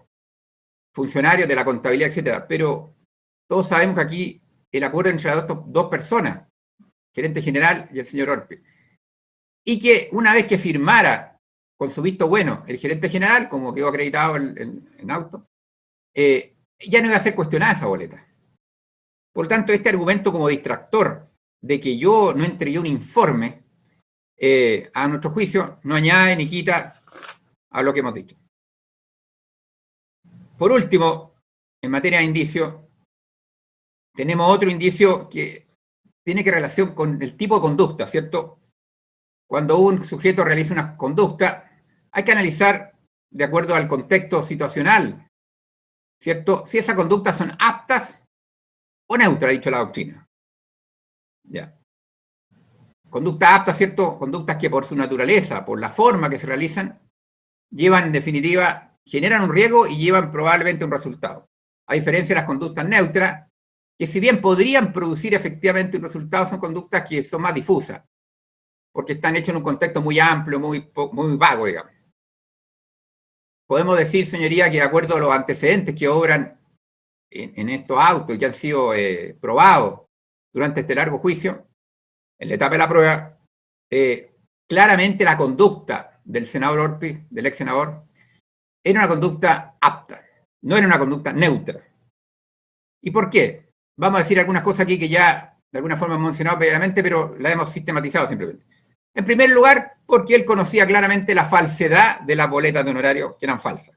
E: funcionarios de la contabilidad, etc. Pero todos sabemos que aquí el acuerdo entre las dos personas, gerente general y el señor Orpi, y que una vez que firmara con su visto bueno el gerente general, como quedó acreditado en auto, ya no iba a ser cuestionada esa boleta. Por lo tanto, este argumento como distractor de que yo no entregué un informe, a nuestro juicio, no añade ni quita a lo que hemos dicho. Por último, en materia de indicio, tenemos otro indicio que tiene que relación con el tipo de conducta, ¿cierto? Cuando un sujeto realiza una conducta, hay que analizar de acuerdo al contexto situacional, ¿cierto? Si esas conductas son aptas o neutras, ha dicho la doctrina. Ya. Conducta apta, ¿cierto? Conductas que por su naturaleza, por la forma que se realizan, llevan en definitiva, generan un riesgo y llevan probablemente un resultado. A diferencia de las conductas neutras, que si bien podrían producir efectivamente un resultado, son conductas que son más difusas, porque están hechas en un contexto muy amplio, muy vago, digamos. Podemos decir, señoría, que de acuerdo a los antecedentes que obran en estos autos y que han sido probados durante este largo juicio, en la etapa de la prueba, claramente la conducta del senador Orpi, del ex senador, era una conducta apta, no era una conducta neutra. ¿Y por qué? Vamos a decir algunas cosas aquí que ya de alguna forma hemos mencionado previamente, pero la hemos sistematizado simplemente. En primer lugar, porque él conocía claramente la falsedad de las boletas de honorario que eran falsas.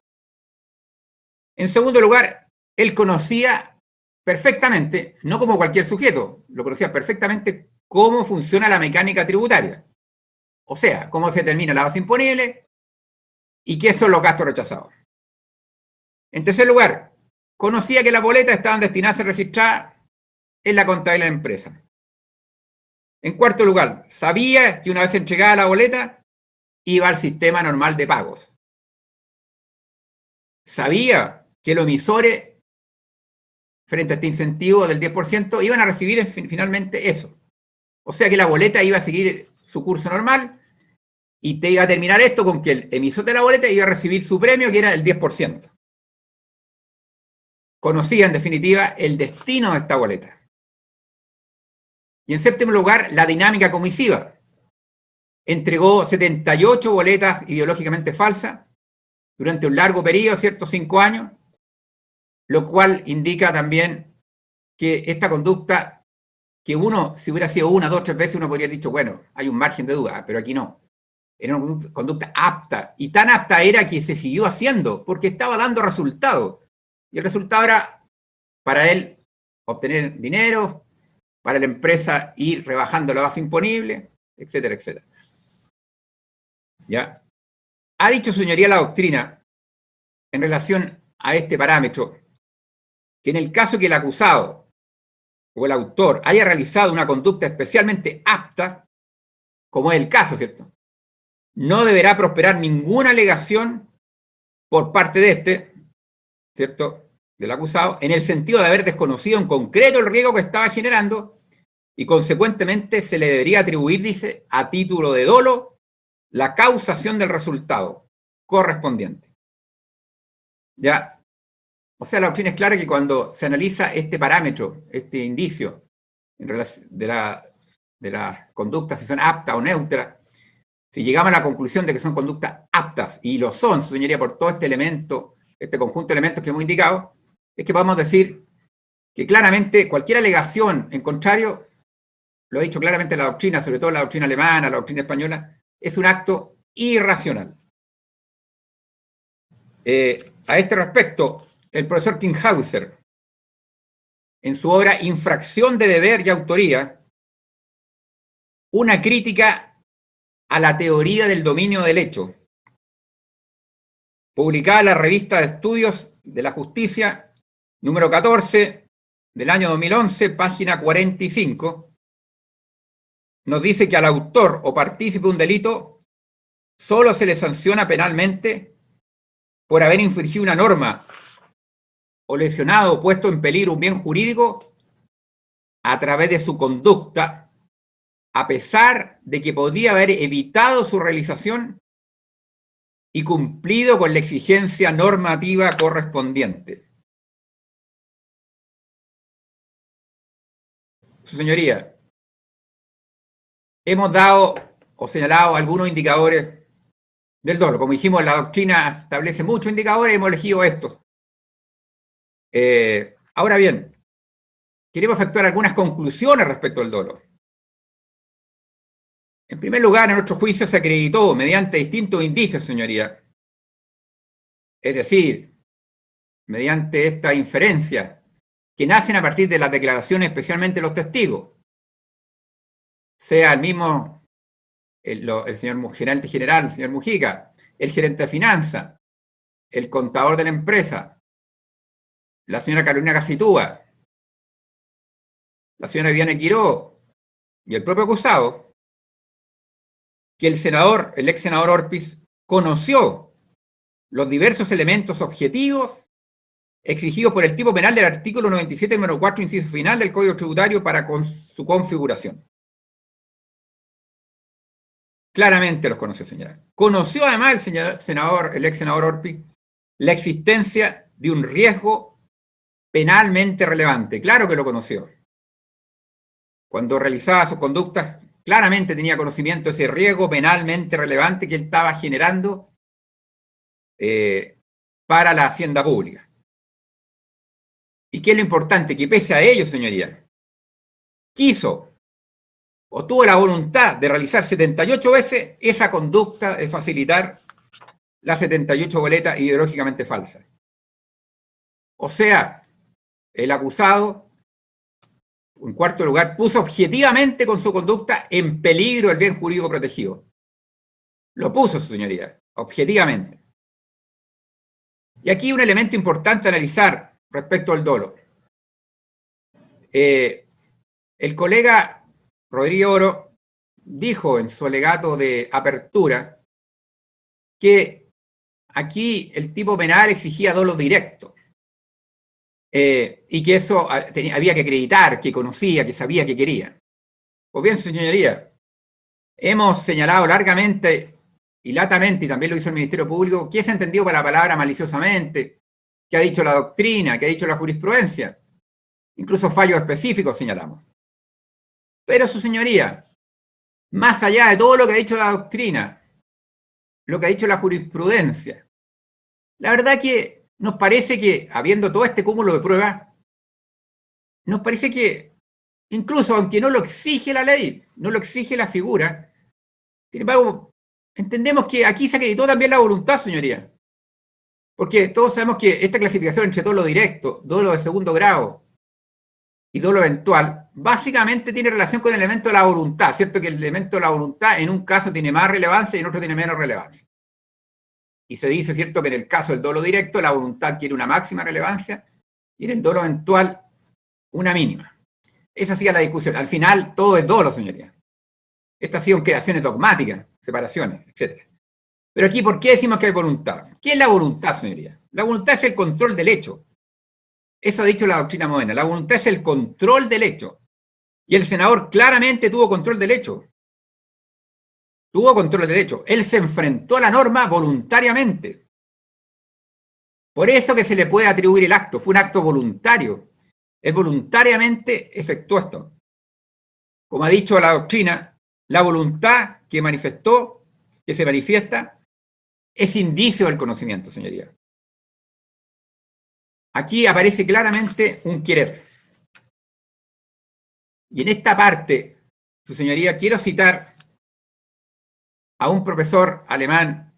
E: En segundo lugar, él conocía perfectamente, no como cualquier sujeto, lo conocía perfectamente cómo funciona la mecánica tributaria. O sea, cómo se determina la base imponible y qué son los gastos rechazados. En tercer lugar, conocía que las boletas estaban destinadas a ser registradas en la contabilidad de la empresa. En cuarto lugar, sabía que una vez entregada la boleta, iba al sistema normal de pagos. Sabía que los emisores, frente a este incentivo del 10%, iban a recibir finalmente eso. O sea que la boleta iba a seguir su curso normal y te iba a terminar esto con que el emisor de la boleta iba a recibir su premio, que era el 10%. Conocía, en definitiva, el destino de esta boleta. Y en séptimo lugar, la dinámica comisiva. Entregó 78 boletas ideológicamente falsas durante un largo periodo, ¿cierto? 5 años, lo cual indica también que esta conducta, que uno, si hubiera sido 1, 2, 3 veces, uno podría haber dicho, bueno, hay un margen de duda, pero aquí no. Era una conducta apta, y tan apta era que se siguió haciendo, porque estaba dando resultados. Y el resultado era, para él, obtener dinero, para la empresa ir rebajando la base imponible, etcétera, etcétera. ¿Ya? Ha dicho, señoría, la doctrina, en relación a este parámetro, que en el caso que el acusado o el autor haya realizado una conducta especialmente apta, como es el caso, ¿cierto?, no deberá prosperar ninguna alegación por parte de este, ¿cierto?, del acusado, en el sentido de haber desconocido en concreto el riesgo que estaba generando y consecuentemente se le debería atribuir, dice, a título de dolo, la causación del resultado correspondiente. ¿Ya? O sea, la doctrina es clara que cuando se analiza este parámetro, este indicio de las conductas, si son aptas o neutras, si llegamos a la conclusión de que son conductas aptas, y lo son, señoría, por todo este elemento, este conjunto de elementos que hemos indicado, es que podemos decir que claramente cualquier alegación en contrario, lo ha dicho claramente la doctrina, sobre todo la doctrina alemana, la doctrina española, es un acto irracional. A este respecto, el profesor Kinghauser, en su obra Infracción de deber y autoría, una crítica a la teoría del dominio del hecho, publicada en la revista de Estudios de la Justicia, número 14, del año 2011, página 45, nos dice que al autor o partícipe de un delito solo se le sanciona penalmente por haber infringido una norma o lesionado o puesto en peligro un bien jurídico a través de su conducta, a pesar de que podía haber evitado su realización y cumplido con la exigencia normativa correspondiente. Su señoría, hemos dado o señalado algunos indicadores del dolo. Como dijimos, la doctrina establece muchos indicadores y hemos elegido estos. Ahora bien, queremos efectuar algunas conclusiones respecto al dolo. En primer lugar, en nuestro juicio se acreditó mediante distintos indicios, señoría. Es decir, mediante esta inferencia, que nacen a partir de las declaraciones, especialmente los testigos. Sea el mismo, el señor gerente general, el señor Mujica, el gerente de finanzas, el contador de la empresa, la señora Carolina Casitúa, la señora Viviana Quiró y el propio acusado, que el ex senador Orpiz conoció los diversos elementos objetivos exigidos por el tipo penal del artículo 97, número 4, inciso final del Código Tributario para su configuración. Claramente los conoció, señora. Conoció además el ex senador Orpiz la existencia de un riesgo penalmente relevante. Claro que lo conoció. Cuando realizaba sus conductas, claramente tenía conocimiento de ese riesgo penalmente relevante que él estaba generando para la hacienda pública. ¿Y qué es lo importante? Que pese a ello, señoría, quiso o tuvo la voluntad de realizar 78 veces esa conducta de facilitar las 78 boletas ideológicamente falsas. O sea, el acusado, en cuarto lugar, puso objetivamente con su conducta en peligro el bien jurídico protegido. Lo puso, su señoría, objetivamente. Y aquí un elemento importante a analizar respecto al dolo. El colega Rodrigo Oro dijo en su alegato de apertura que aquí el tipo penal exigía dolo directo. Y que eso había que acreditar, que conocía, que sabía, que quería. Pues bien, señoría, hemos señalado largamente y latamente, y también lo hizo el Ministerio Público, qué es entendido por la palabra maliciosamente, qué ha dicho la doctrina, qué ha dicho la jurisprudencia. Incluso fallos específicos señalamos. Pero, su señoría, más allá de todo lo que ha dicho la doctrina, lo que ha dicho la jurisprudencia, la verdad que nos parece que, habiendo todo este cúmulo de pruebas, nos parece que, incluso aunque no lo exige la ley, no lo exige la figura, sin embargo, entendemos que aquí se acreditó también la voluntad, señoría. Porque todos sabemos que esta clasificación entre dolo directo, dolo de segundo grado y dolo eventual, básicamente tiene relación con el elemento de la voluntad, ¿cierto? Que el elemento de la voluntad en un caso tiene más relevancia y en otro tiene menos relevancia. Y se dice, ¿cierto?, que en el caso del dolo directo la voluntad tiene una máxima relevancia y en el dolo eventual una mínima. Esa ha sido la discusión. Al final todo es dolo, señoría. Estas han sido creaciones dogmáticas, separaciones, etc. Pero aquí, ¿por qué decimos que hay voluntad? ¿Qué es la voluntad, señoría? La voluntad es el control del hecho. Eso ha dicho la doctrina moderna. La voluntad es el control del hecho. Y el senador claramente tuvo control del hecho. Tuvo control del hecho. Él se enfrentó a la norma voluntariamente. Por eso que se le puede atribuir el acto. Fue un acto voluntario. Él voluntariamente efectuó esto. Como ha dicho la doctrina, la voluntad que manifestó, que se manifiesta, es indicio del conocimiento, señoría. Aquí aparece claramente un querer. Y en esta parte, su señoría, quiero citar a un profesor alemán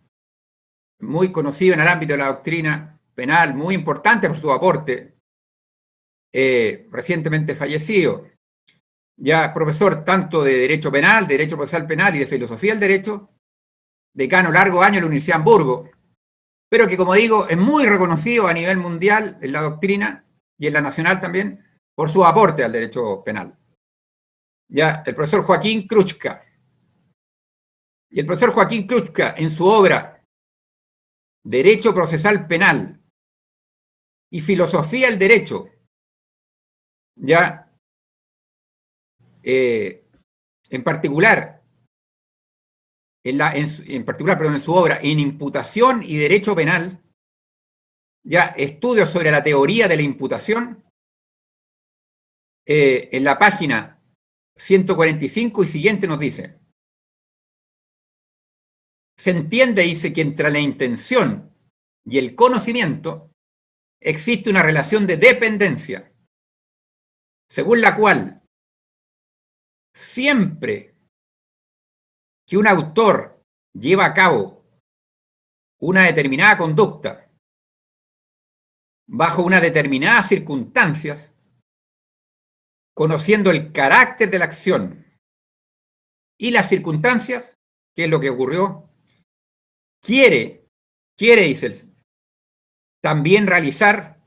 E: muy conocido en el ámbito de la doctrina penal, muy importante por su aporte, recientemente fallecido, ya profesor tanto de Derecho Penal, de Derecho Procesal Penal y de Filosofía del Derecho, decano largo año en la Universidad de Hamburgo, pero que, como digo, es muy reconocido a nivel mundial en la doctrina y en la nacional también por su aporte al derecho penal. Ya, el profesor Joaquín Kruczka. Y el profesor Joaquín Kruczka, en su obra Derecho Procesal Penal y Filosofía del Derecho, ya, en particular, en su obra En Imputación y Derecho Penal, ya, estudios sobre la teoría de la imputación, en la página 145 y siguiente nos dice: se entiende, dice, que entre la intención y el conocimiento existe una relación de dependencia, según la cual siempre que un autor lleva a cabo una determinada conducta bajo unas determinadas circunstancias, conociendo el carácter de la acción y las circunstancias, que es lo que ocurrió, quiere, dice, también realizar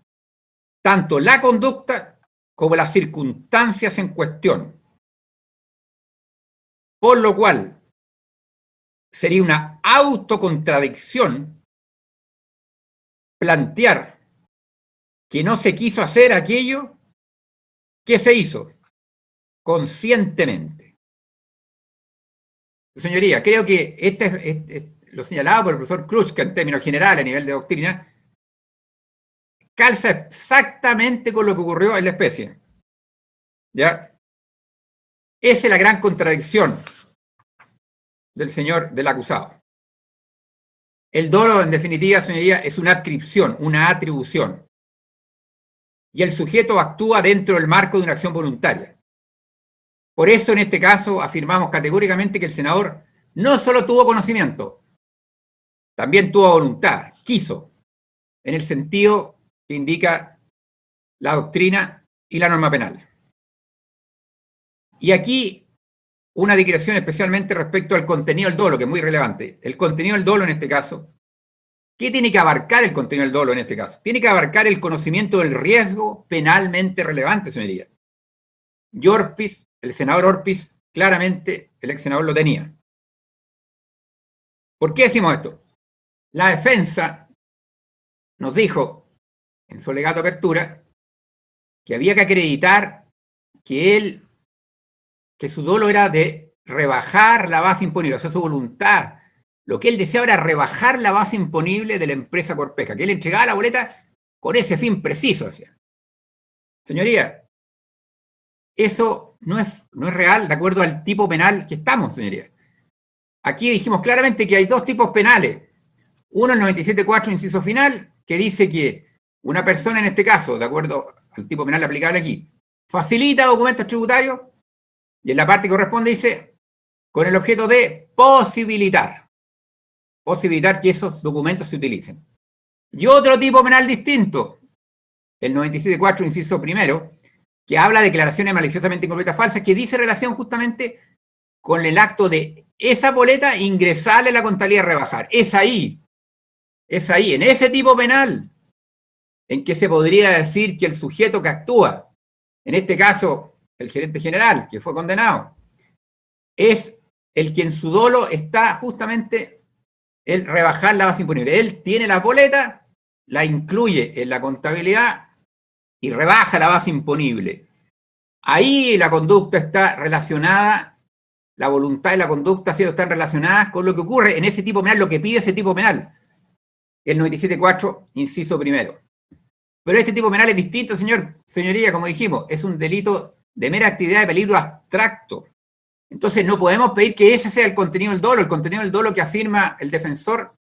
E: tanto la conducta como las circunstancias en cuestión. Por lo cual, sería una autocontradicción plantear que no se quiso hacer aquello que se hizo conscientemente. Señoría, creo que lo señalado por el profesor Kruczka en términos generales a nivel de doctrina calza exactamente con lo que ocurrió en la especie. ¿Ya? Esa es la gran contradicción del acusado. El dolo, en definitiva, señoría, es una adscripción, una atribución. Y el sujeto actúa dentro del marco de una acción voluntaria. Por eso, en este caso, afirmamos categóricamente que el senador no solo tuvo conocimiento, también tuvo voluntad, quiso, en el sentido que indica la doctrina y la norma penal. Y aquí una digresión especialmente respecto al contenido del dolo, que es muy relevante. El contenido del dolo en este caso, ¿qué tiene que abarcar el contenido del dolo en este caso? Tiene que abarcar el conocimiento del riesgo penalmente relevante, señoría. Y Orpiz, el senador Orpiz, claramente el ex senador lo tenía. ¿Por qué decimos esto? La defensa nos dijo en su alegato de apertura que había que acreditar que su dolo era de rebajar la base imponible, o sea, su voluntad. Lo que él deseaba era rebajar la base imponible de la empresa Corpesca, que él entregaba la boleta con ese fin preciso. O sea. Señoría, eso no es real de acuerdo al tipo penal que estamos, señoría. Aquí dijimos claramente que hay dos tipos penales. Uno, el 97.4, inciso final, que dice que una persona en este caso, de acuerdo al tipo penal aplicable aquí, facilita documentos tributarios, y en la parte que corresponde dice, con el objeto de posibilitar que esos documentos se utilicen. Y otro tipo penal distinto, el 97.4, inciso primero, que habla de declaraciones maliciosamente incompletas falsas, que dice relación justamente con el acto de esa boleta ingresarle la contabilidad y rebajar. Es ahí, en ese tipo penal, en que se podría decir que el sujeto que actúa, en este caso el gerente general, que fue condenado, es el que en su dolo está justamente el rebajar la base imponible. Él tiene la boleta, la incluye en la contabilidad y rebaja la base imponible. Ahí la conducta está relacionada, la voluntad y la conducta están relacionadas con lo que ocurre en ese tipo penal, lo que pide ese tipo penal. El 97.4, inciso primero. Pero este tipo penal es distinto, señoría, como dijimos, es un delito de mera actividad de peligro abstracto. Entonces no podemos pedir que ese sea el contenido del dolo. El contenido del dolo que afirma el defensor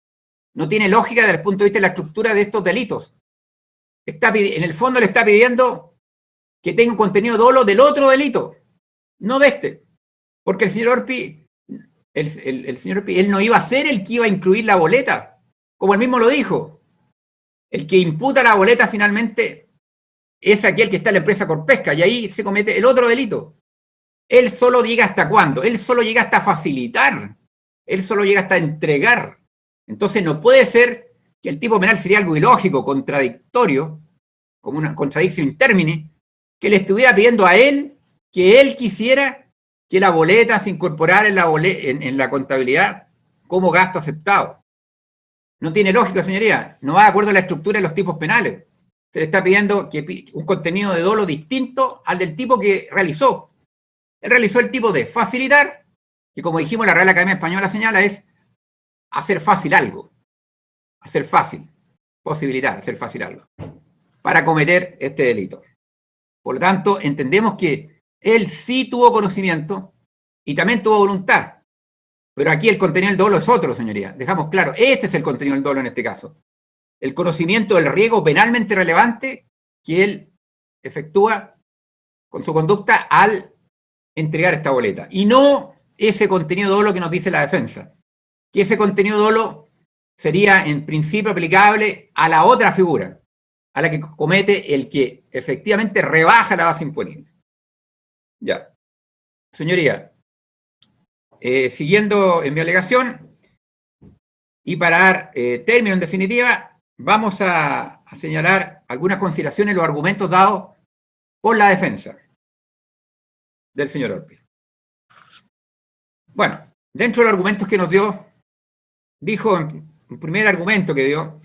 E: no tiene lógica desde el punto de vista de la estructura de estos delitos. En el fondo le está pidiendo que tenga un contenido dolo del otro delito, no de este. Porque el señor Orpi, él no iba a ser el que iba a incluir la boleta, como él mismo lo dijo. El que imputa la boleta finalmente es aquel que está en la empresa Corpesca, y ahí se comete el otro delito. Él solo llega hasta ¿cuándo? Él solo llega hasta facilitar, él solo llega hasta entregar. Entonces no puede ser que el tipo penal sería algo ilógico, contradictorio, como una contradicción in termine, que le estuviera pidiendo a él que él quisiera que la boleta se incorporara en la contabilidad como gasto aceptado. No tiene lógica, señoría, no va de acuerdo a la estructura de los tipos penales. Se le está pidiendo un contenido de dolo distinto al del tipo que realizó. Él realizó el tipo de facilitar, que como dijimos la Real Academia Española señala es hacer fácil algo, hacer fácil, posibilitar, hacer fácil algo, para cometer este delito. Por lo tanto, entendemos que él sí tuvo conocimiento y también tuvo voluntad. Pero aquí el contenido del dolo es otro, señoría. Dejamos claro, este es el contenido del dolo en este caso. El conocimiento del riesgo penalmente relevante que él efectúa con su conducta al entregar esta boleta. Y no ese contenido dolo que nos dice la defensa. Que ese contenido dolo sería en principio aplicable a la otra figura, a la que comete el que efectivamente rebaja la base imponible. Ya. Señoría, siguiendo en mi alegación, y para dar término en definitiva, vamos a señalar algunas consideraciones, los argumentos dados por la defensa del señor Orpi. Bueno, dentro de los argumentos que nos dio, dijo, un primer argumento que dio,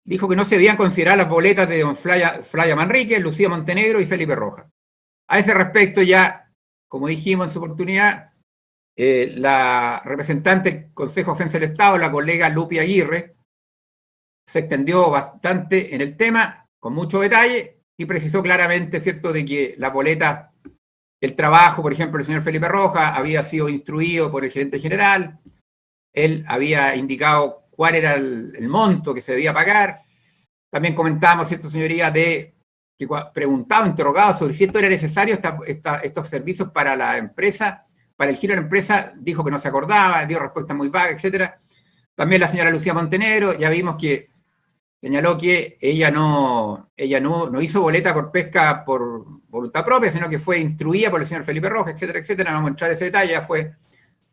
E: dijo que no se debían considerar las boletas de don Flaya Manrique, Lucía Montenegro y Felipe Rojas. A ese respecto ya, como dijimos en su oportunidad, la representante del Consejo de Defensa del Estado, la colega Lupi Aguirre, se extendió bastante en el tema, con mucho detalle, y precisó claramente, ¿cierto?, de que la boleta, el trabajo, por ejemplo, del señor Felipe Rojas, había sido instruido por el gerente general, él había indicado cuál era el monto que se debía pagar. También comentamos, ¿cierto, señoría?, de que preguntado, interrogado sobre si esto era necesario, estos servicios para la empresa, para el giro de la empresa, dijo que no se acordaba, dio respuesta muy vaga, etc. También la señora Lucía Montenegro, ya vimos que señaló que ella no hizo boleta Corpesca por voluntad propia, sino que fue instruida por el señor Felipe Rojas, etcétera, etcétera. No vamos a entrar en ese detalle, ya fue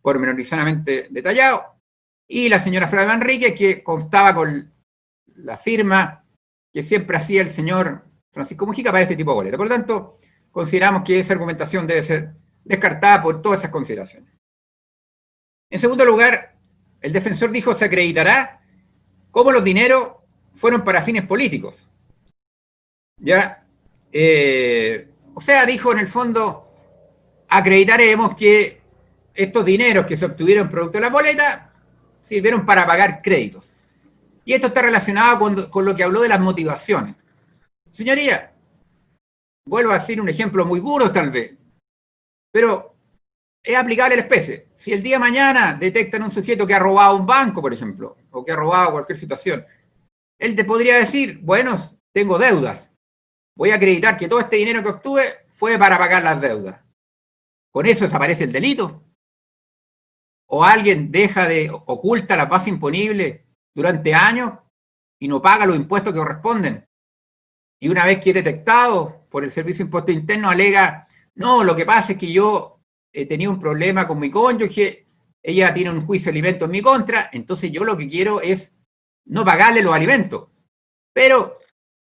E: pormenorizadamente detallado. Y la señora Flavia Manrique, que constaba con la firma que siempre hacía el señor Francisco Mujica para este tipo de boletas. Por lo tanto, consideramos que esa argumentación debe ser descartada por todas esas consideraciones. En segundo lugar, el defensor dijo se acreditará cómo los dineros fueron para fines políticos. ¿Ya? O sea, dijo en el fondo, acreditaremos que estos dineros que se obtuvieron producto de la boleta sirvieron para pagar créditos. Y esto está relacionado con lo que habló de las motivaciones. Señoría, vuelvo a decir un ejemplo muy burdo tal vez, pero es aplicable a la especie. Si el día de mañana detectan un sujeto que ha robado un banco, por ejemplo, o que ha robado cualquier situación, él te podría decir, bueno, tengo deudas, voy a acreditar que todo este dinero que obtuve fue para pagar las deudas. ¿Con eso desaparece el delito? ¿O alguien oculta la base imponible durante años y no paga los impuestos que corresponden? Y una vez que es detectado por el Servicio de Impuestos Internos, alega, no, lo que pasa es que yo tenía un problema con mi cónyuge, ella tiene un juicio de alimentos en mi contra, entonces yo lo que quiero es no pagarle los alimentos. Pero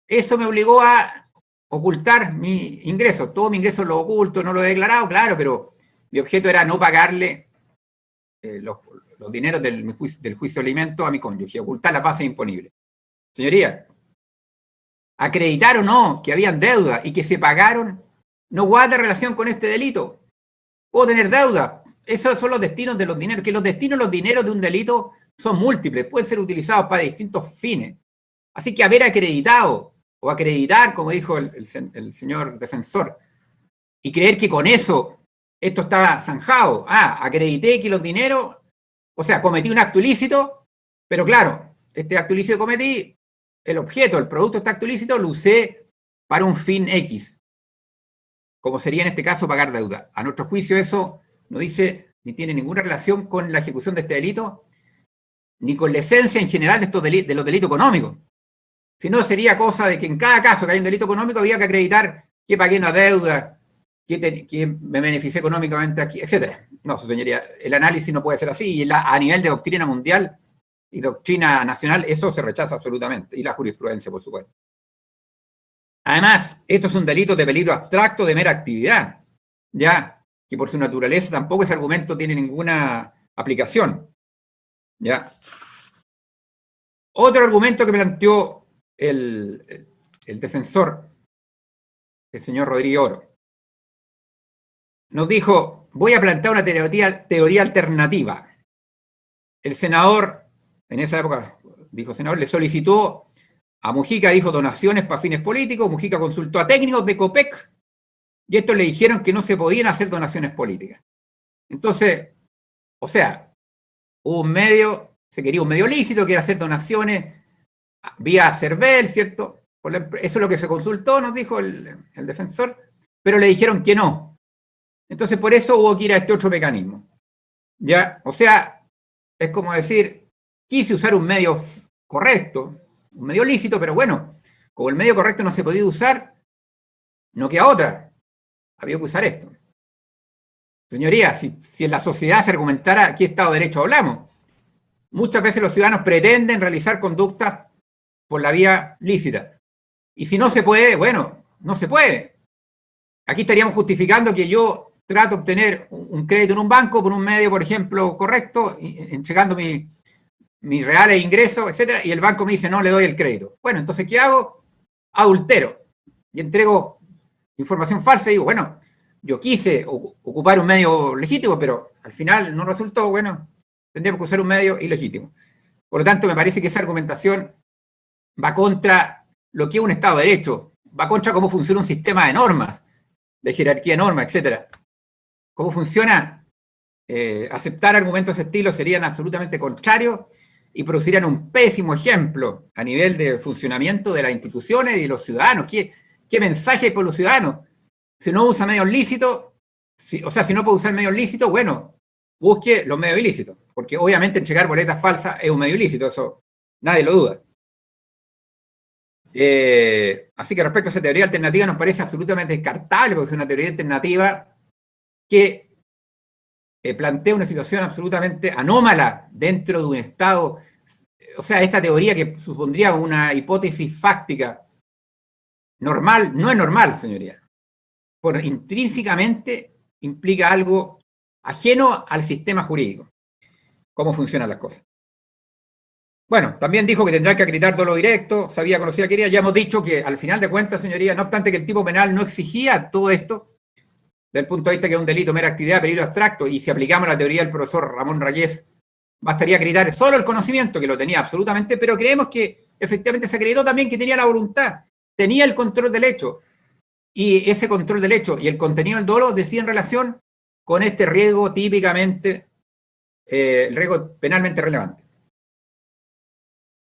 E: eso me obligó a ocultar mi ingreso. Todo mi ingreso lo oculto, no lo he declarado, claro, pero mi objeto era no pagarle los dineros del juicio de alimentos a mi cónyuge, ocultar las bases imponibles. Señoría, acreditar o no que habían deudas y que se pagaron no guarda relación con este delito. Puedo tener deuda. Esos son los destinos de los dineros. Que los dineros de un delito son múltiples, pueden ser utilizados para distintos fines. Así que haber acreditado o acreditar, como dijo el señor defensor, y creer que con eso esto está zanjado. Acredité que los dineros, o sea, cometí un acto ilícito, pero claro, este acto ilícito que cometí, el objeto, el producto de este acto ilícito lo usé para un fin X, como sería en este caso pagar deuda. A nuestro juicio eso no dice ni tiene ninguna relación con la ejecución de este delito, ni con la esencia en general de los delitos económicos. Si no, sería cosa de que en cada caso que hay un delito económico había que acreditar que pagué una deuda, que me beneficié económicamente aquí, etc. No, su señoría, el análisis no puede ser así, y a nivel de doctrina mundial y doctrina nacional, eso se rechaza absolutamente, y la jurisprudencia, por supuesto. Además, esto es un delito de peligro abstracto de mera actividad, ya que por su naturaleza tampoco ese argumento tiene ninguna aplicación. ¿Ya? Otro argumento que planteó el defensor, el señor Rodríguez Oro, nos dijo, voy a plantear una teoría alternativa. El senador, en esa época, dijo senador, le solicitó a Mujica, dijo, donaciones para fines políticos. Mujica consultó a técnicos de COPEC y estos le dijeron que no se podían hacer donaciones políticas. Entonces, o sea, se quería un medio lícito, que era hacer donaciones vía CERVEL, ¿cierto? Eso es lo que se consultó, nos dijo el defensor, pero le dijeron que no. Entonces, por eso hubo que ir a este otro mecanismo. ¿Ya? O sea, es como decir, quise usar un medio correcto, un medio lícito, pero bueno, como el medio correcto no se podía usar, no queda otra. Había que usar esto. Señoría, si en la sociedad se argumentara qué Estado de Derecho hablamos, muchas veces los ciudadanos pretenden realizar conductas por la vía lícita. Y si no se puede, bueno, no se puede. Aquí estaríamos justificando que yo trato de obtener un crédito en un banco por un medio, por ejemplo, correcto, entregando mis reales ingresos, etcétera, y el banco me dice, no, le doy el crédito. Bueno, entonces, ¿qué hago? Adultero. Y entrego información falsa y digo, bueno, yo quise ocupar un medio legítimo, pero al final no resultó, bueno, tendríamos que usar un medio ilegítimo. Por lo tanto, me parece que esa argumentación va contra lo que es un Estado de Derecho, va contra cómo funciona un sistema de normas, de jerarquía de normas, etcétera. Cómo funciona, aceptar argumentos de ese estilo serían absolutamente contrarios y producirían un pésimo ejemplo a nivel de funcionamiento de las instituciones y de los ciudadanos. ¿Qué mensaje hay por los ciudadanos? Si no usa medios lícitos, si no puede usar medios lícitos, bueno, busque los medios ilícitos, porque obviamente entregar boletas falsas es un medio ilícito, eso nadie lo duda. Así que respecto a esa teoría alternativa nos parece absolutamente descartable, porque es una teoría alternativa que plantea una situación absolutamente anómala dentro de un Estado. O sea, esta teoría que supondría una hipótesis fáctica normal, no es normal, señoría. Por intrínsecamente implica algo ajeno al sistema jurídico, cómo funcionan las cosas. Bueno, también dijo que tendrá que acreditar dolo directo, sabía, conocía, quería. Ya hemos dicho que al final de cuentas, señoría, no obstante que el tipo penal no exigía todo esto, desde el punto de vista que es un delito, mera actividad, peligro abstracto, y si aplicamos la teoría del profesor Ramón Rayés, bastaría acreditar solo el conocimiento, que lo tenía absolutamente, pero creemos que efectivamente se acreditó también que tenía la voluntad, tenía el control del hecho, y ese control del hecho y el contenido del dolo decía en relación con este riesgo típicamente, el riesgo penalmente relevante.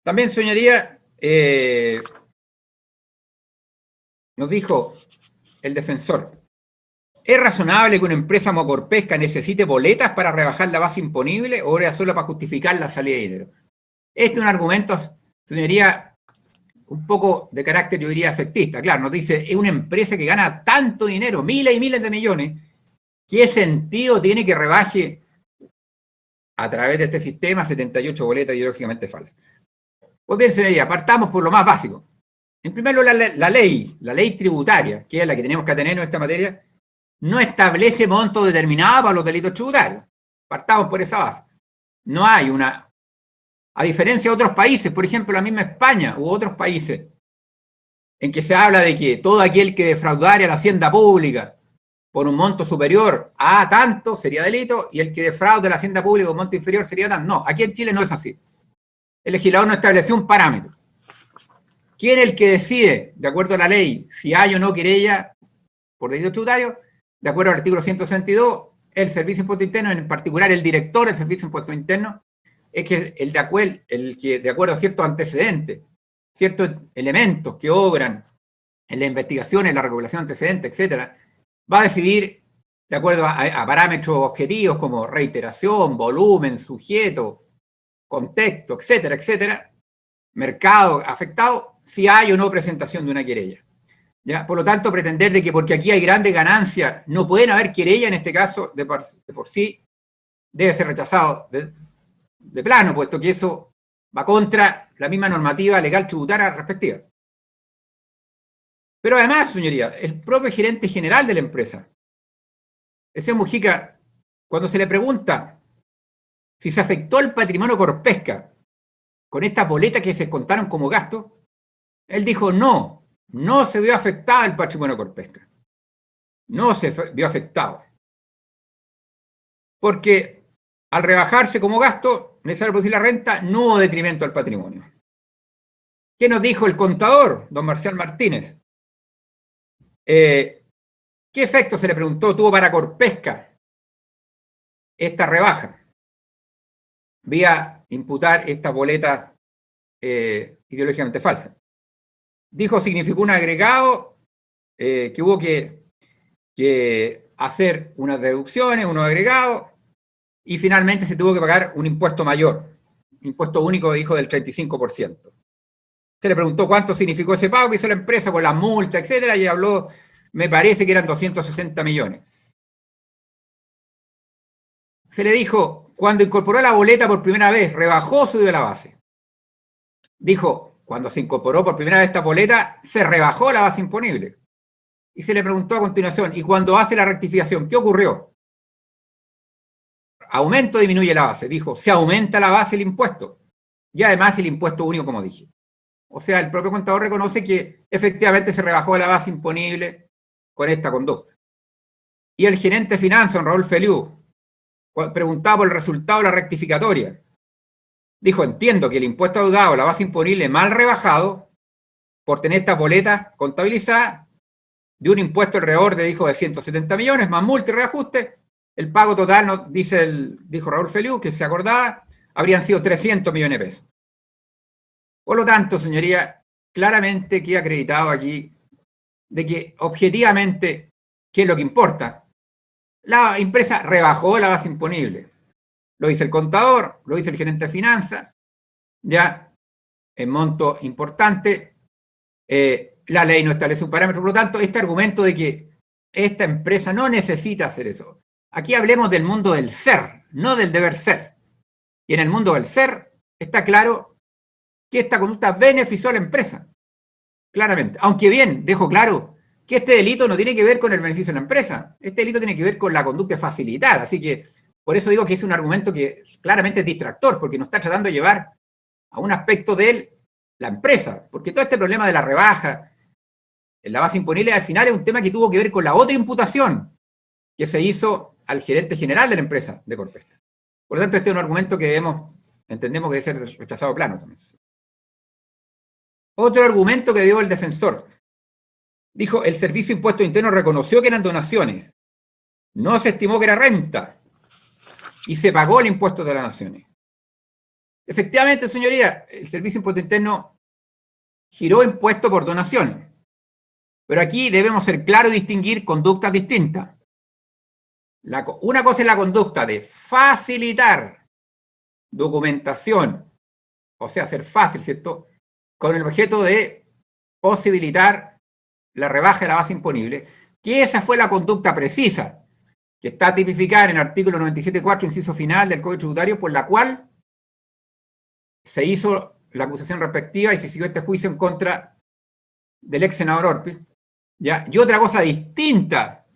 E: También, señoría, nos dijo el defensor, ¿es razonable que una empresa como Corpesca necesite boletas para rebajar la base imponible o era solo para justificar la salida de dinero? Este es un argumento, señoría, un poco de carácter, yo diría, efectista. Claro, nos dice, es una empresa que gana tanto dinero, miles y miles de millones, ¿qué sentido tiene que rebaje a través de este sistema 78 boletas ideológicamente falsas? Pues bien, señoría, partamos por lo más básico. En primer lugar, la ley tributaria, que es la que tenemos que tener en esta materia, no establece monto determinado para los delitos tributarios. Partamos por esa base. No hay una... A diferencia de otros países, por ejemplo, la misma España u otros países, en que se habla de que todo aquel que defraudara a la hacienda pública por un monto superior a tanto sería delito, y el que defraude a la hacienda pública por un monto inferior sería tanto. No, aquí en Chile no es así. El legislador no estableció un parámetro. ¿Quién es el que decide, de acuerdo a la ley, si hay o no querella por delito tributario? De acuerdo al artículo 162, el Servicio de Impuesto Interno, en particular el director del Servicio de Impuesto Interno, es que el que de acuerdo a ciertos antecedentes, ciertos elementos que obran en la investigación, en la recopilación de antecedentes, etcétera, va a decidir de acuerdo a parámetros objetivos como reiteración, volumen, sujeto, contexto, etcétera, etcétera, mercado afectado, si hay o no presentación de una querella. ¿Ya? Por lo tanto, pretender de que porque aquí hay grandes ganancias no pueden haber querella en este caso de por sí debe ser rechazado de plano, puesto que eso va contra la misma normativa legal tributaria respectiva. Pero además, señoría, el propio gerente general de la empresa, el señor Mujica, cuando se le pregunta si se afectó el patrimonio Corpesca con estas boletas que se contaron como gasto, él dijo no, no se vio afectado el patrimonio Corpesca. No se vio afectado. Porque al rebajarse como gasto, necesario producir la renta, no hubo detrimento al patrimonio. ¿Qué nos dijo el contador, don Marcial Martínez? ¿Qué efecto, se le preguntó, tuvo para Corpesca esta rebaja? Vía imputar esta boleta ideológicamente falsa. Dijo, significó un agregado que hubo que hacer unas deducciones, unos agregados, y finalmente se tuvo que pagar un impuesto mayor, impuesto único, dijo, del 35%. Se le preguntó cuánto significó ese pago que hizo la empresa por la multa, etcétera, y habló, me parece que eran 260 millones. Se le dijo, cuando incorporó la boleta por primera vez, rebajó o subió la base. Dijo, cuando se incorporó por primera vez esta boleta, se rebajó la base imponible. Y se le preguntó a continuación, ¿y cuando hace la rectificación, qué ocurrió? ¿Aumento o disminuye la base? Dijo, se aumenta la base del impuesto. Y además el impuesto único, como dije. O sea, el propio contador reconoce que efectivamente se rebajó la base imponible con esta conducta. Y el gerente de finanzas, don Raúl Feliú, preguntaba por el resultado de la rectificatoria. Dijo, entiendo que el impuesto adeudado, la base imponible mal rebajado, por tener estas boletas contabilizadas, de un impuesto alrededor de 170 millones, más multa y reajuste, el pago total, dijo Raúl Feliú, que se acordaba, habrían sido 300 millones de pesos. Por lo tanto, señoría, claramente queda acreditado aquí de que objetivamente, ¿qué es lo que importa? La empresa rebajó la base imponible. Lo dice el contador, lo dice el gerente de finanzas, ya en monto importante, la ley no establece un parámetro, por lo tanto, este argumento de que esta empresa no necesita hacer eso. Aquí hablemos del mundo del ser, no del deber ser. Y en el mundo del ser está claro que esta conducta benefició a la empresa, claramente. Aunque bien, dejo claro que este delito no tiene que ver con el beneficio de la empresa, este delito tiene que ver con la conducta facilitada, así que por eso digo que es un argumento que claramente es distractor, porque nos está tratando de llevar a un aspecto de la empresa, porque todo este problema de la rebaja en la base imponible al final es un tema que tuvo que ver con la otra imputación que se hizo al gerente general de la empresa de Corpesca. Por lo tanto, este es un argumento que entendemos que debe ser rechazado plano también. Otro argumento que dio el defensor. Dijo, el Servicio de Impuesto Interno reconoció que eran donaciones. No se estimó que era renta. Y se pagó el impuesto de las naciones. Efectivamente, señoría, el Servicio de Impuesto Interno giró impuesto por donaciones. Pero aquí debemos ser claros y distinguir conductas distintas. Una cosa es la conducta de facilitar documentación, o sea, hacer fácil, ¿cierto?, con el objeto de posibilitar la rebaja de la base imponible, que esa fue la conducta precisa, que está tipificada en el artículo 97.4, inciso final del Código Tributario, por la cual se hizo la acusación respectiva y se siguió este juicio en contra del ex senador Orpi. ¿Ya? Y otra cosa distinta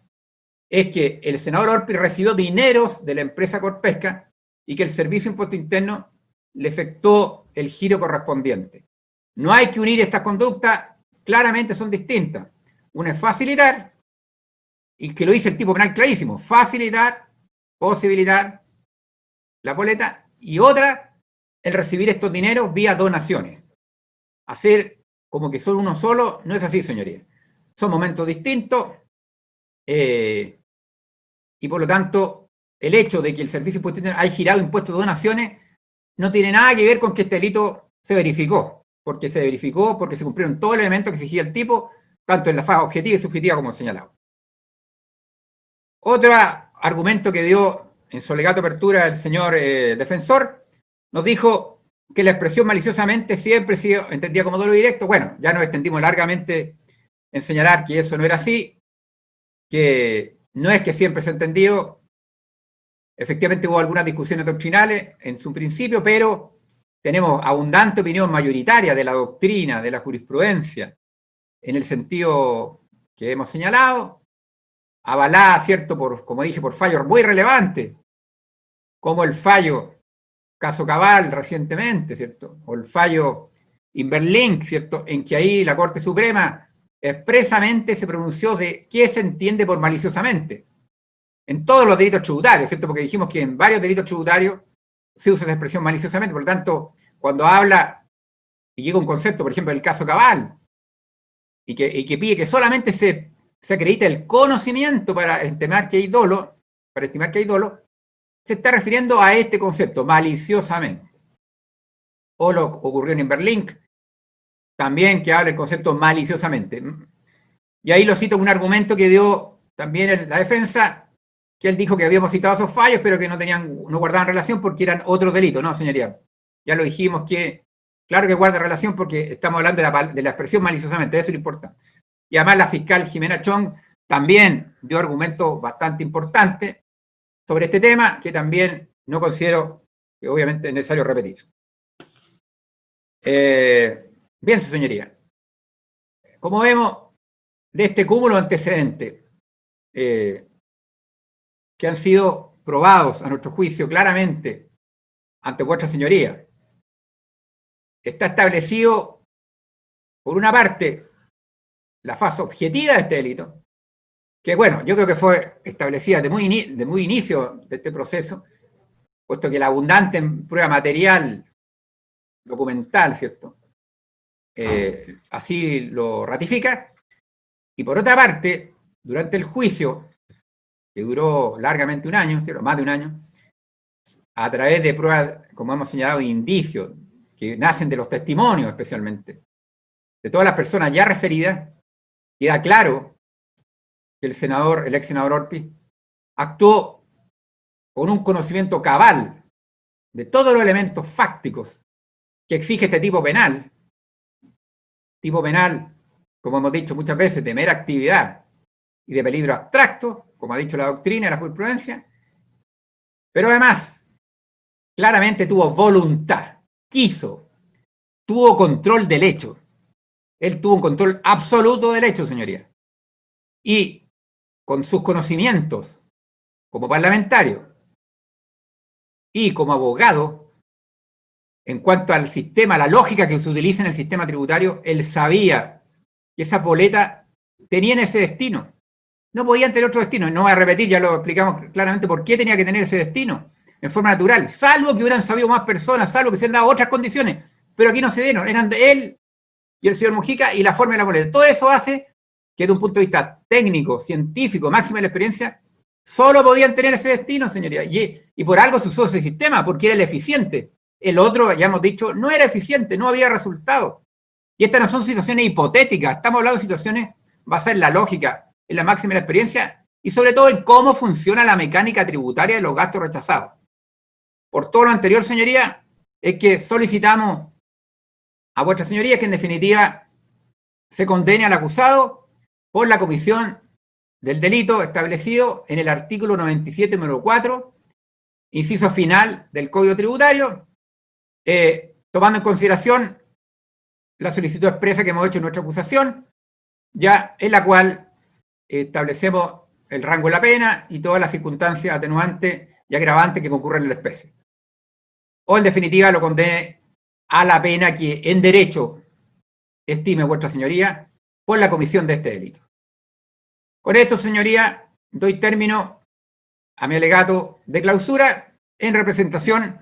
E: es que el senador Orpi recibió dineros de la empresa Corpesca y que el Servicio de Impuesto Interno le efectuó el giro correspondiente. No hay que unir estas conductas, claramente son distintas. Una es facilitar, y que lo dice el tipo penal clarísimo, facilitar, posibilitar la boleta, y otra, el recibir estos dineros vía donaciones. Hacer como que son uno solo, no es así, señoría. Son momentos distintos, y por lo tanto, el hecho de que el Servicio de Impuesto Interno haya girado impuestos de donaciones no tiene nada que ver con que este delito se verificó, porque se cumplieron todos los elementos que exigía el tipo, tanto en la fase objetiva y subjetiva como señalado. Otro argumento que dio en su alegato apertura el señor defensor, nos dijo que la expresión maliciosamente siempre ha sido entendida como dolo directo. Bueno, ya nos extendimos largamente en señalar que eso no era así, que no es que siempre se ha entendido. Efectivamente hubo algunas discusiones doctrinales en su principio, pero tenemos abundante opinión mayoritaria de la doctrina, de la jurisprudencia, en el sentido que hemos señalado, avalada, ¿cierto?, como dije, por fallos muy relevantes, como el fallo Caso Cabal recientemente, ¿cierto?, o el fallo Inverlink, ¿cierto?, en que ahí la Corte Suprema expresamente se pronunció de qué se entiende por maliciosamente en todos los delitos tributarios, ¿cierto?, porque dijimos que en varios delitos tributarios se usa esa expresión maliciosamente. Por lo tanto, cuando habla y llega un concepto, por ejemplo, el caso Cabal, y que pide que solamente se acredite el conocimiento para estimar que hay dolo, se está refiriendo a este concepto, maliciosamente. O lo ocurrió en Inverlink, también que habla del concepto maliciosamente. Y ahí lo cito un argumento que dio también en la defensa, que él dijo que habíamos citado esos fallos, pero que no guardaban relación porque eran otros delitos. No, señoría, ya lo dijimos que, claro que guarda relación porque estamos hablando de la expresión maliciosamente, eso es lo importante. Y además la fiscal Jimena Chong también dio argumentos bastante importantes sobre este tema, que también no considero que obviamente es necesario repetir. Bien, su señoría. Como vemos, de este cúmulo de antecedentes que han sido probados a nuestro juicio claramente ante vuestra señoría, está establecido, por una parte, la fase objetiva de este delito, que bueno, yo creo que fue establecida de muy inicio de este proceso, puesto que la abundante prueba material, documental, ¿cierto?, así lo ratifica. Y por otra parte, durante el juicio, que duró largamente un año, ¿cierto?, más de un año, a través de pruebas, como hemos señalado, de indicios, que nacen de los testimonios especialmente, de todas las personas ya referidas, queda claro que el ex senador Orpi, actuó con un conocimiento cabal de todos los elementos fácticos que exige este tipo penal como hemos dicho muchas veces, de mera actividad y de peligro abstracto, como ha dicho la doctrina y la jurisprudencia, pero además claramente tuvo voluntad, quiso, tuvo control del hecho. Él tuvo un control absoluto del hecho, señoría. Y con sus conocimientos como parlamentario y como abogado, en cuanto al sistema, la lógica que se utiliza en el sistema tributario, él sabía que esas boletas tenían ese destino. No podían tener otro destino. No voy a repetir, ya lo explicamos claramente por qué tenía que tener ese destino, en forma natural, salvo que hubieran sabido más personas, salvo que se han dado otras condiciones, pero aquí no se dieron, eran de él y el señor Mujica y la forma de la boleta. Todo eso hace que desde un punto de vista técnico, científico, máxima de la experiencia, solo podían tener ese destino, señoría. Y por algo se usó ese sistema, porque era el eficiente. El otro, ya hemos dicho, no era eficiente, no había resultado. Y estas no son situaciones hipotéticas, estamos hablando de situaciones basadas en la lógica, en la máxima de la experiencia, y sobre todo en cómo funciona la mecánica tributaria de los gastos rechazados. Por todo lo anterior, señoría, es que solicitamos a vuestra señoría que en definitiva se condene al acusado por la comisión del delito establecido en el artículo 97, número 4, inciso final del Código Tributario, tomando en consideración la solicitud expresa que hemos hecho en nuestra acusación, ya en la cual establecemos el rango de la pena y todas las circunstancias atenuantes y agravantes que concurren en la especie. O en definitiva lo condene a la pena que en derecho estime vuestra señoría por la comisión de este delito. Con esto, señoría, doy término a mi alegato de clausura en representación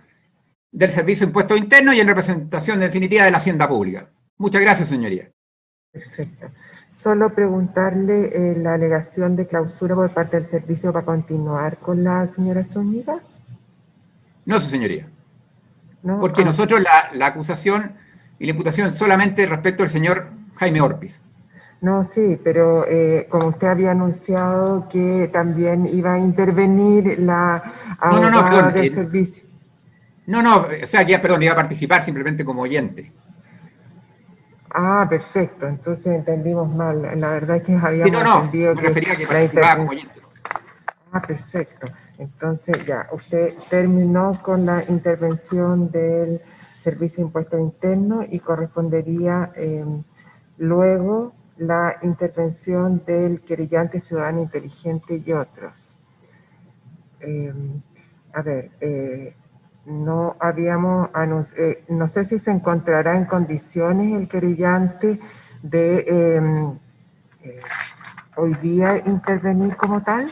E: del Servicio de Impuestos Internos y en representación definitiva de la Hacienda Pública. Muchas gracias, señoría.
A: Perfecto. Solo preguntarle la alegación de clausura por parte del servicio para continuar con la señora Zúñiga.
E: No, su señoría.
A: ¿No?
E: Porque nosotros la acusación y la imputación solamente respecto al señor Jaime Orpiz.
A: No, sí, pero como usted había anunciado que también iba a intervenir la abogada del servicio.
E: O sea, ya, perdón, iba a participar simplemente como oyente.
A: Ah, perfecto, entonces entendimos mal. La verdad es que habíamos entendido
E: me refería a que participaba como oyente.
A: Ah, perfecto. Entonces ya, usted terminó con la intervención del Servicio de Impuestos Internos y correspondería luego la intervención del querellante ciudadano inteligente y otros. No habíamos no sé si se encontrará en condiciones el querellante de hoy día intervenir como tal.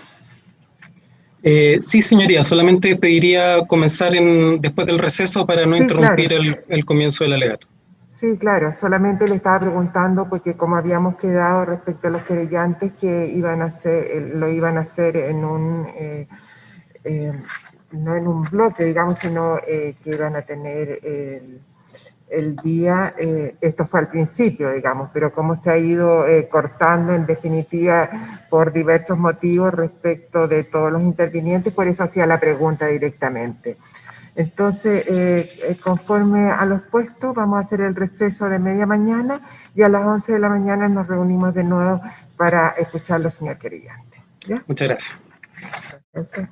M: Sí, señoría, solamente pediría comenzar después del receso para no interrumpir, claro, el comienzo del alegato.
A: Sí, claro, solamente le estaba preguntando porque como habíamos quedado respecto a los querellantes que lo iban a hacer en un no en un bloque, digamos, sino que iban a tener el día, esto fue al principio, digamos, pero como se ha ido cortando en definitiva por diversos motivos respecto de todos los intervinientes, por eso hacía la pregunta directamente. Entonces, conforme a los puestos, vamos a hacer el receso de media mañana y a las 11 de la mañana nos reunimos de nuevo para escucharlo, señor querellante. ¿Ya?
M: Muchas gracias.
A: Okay.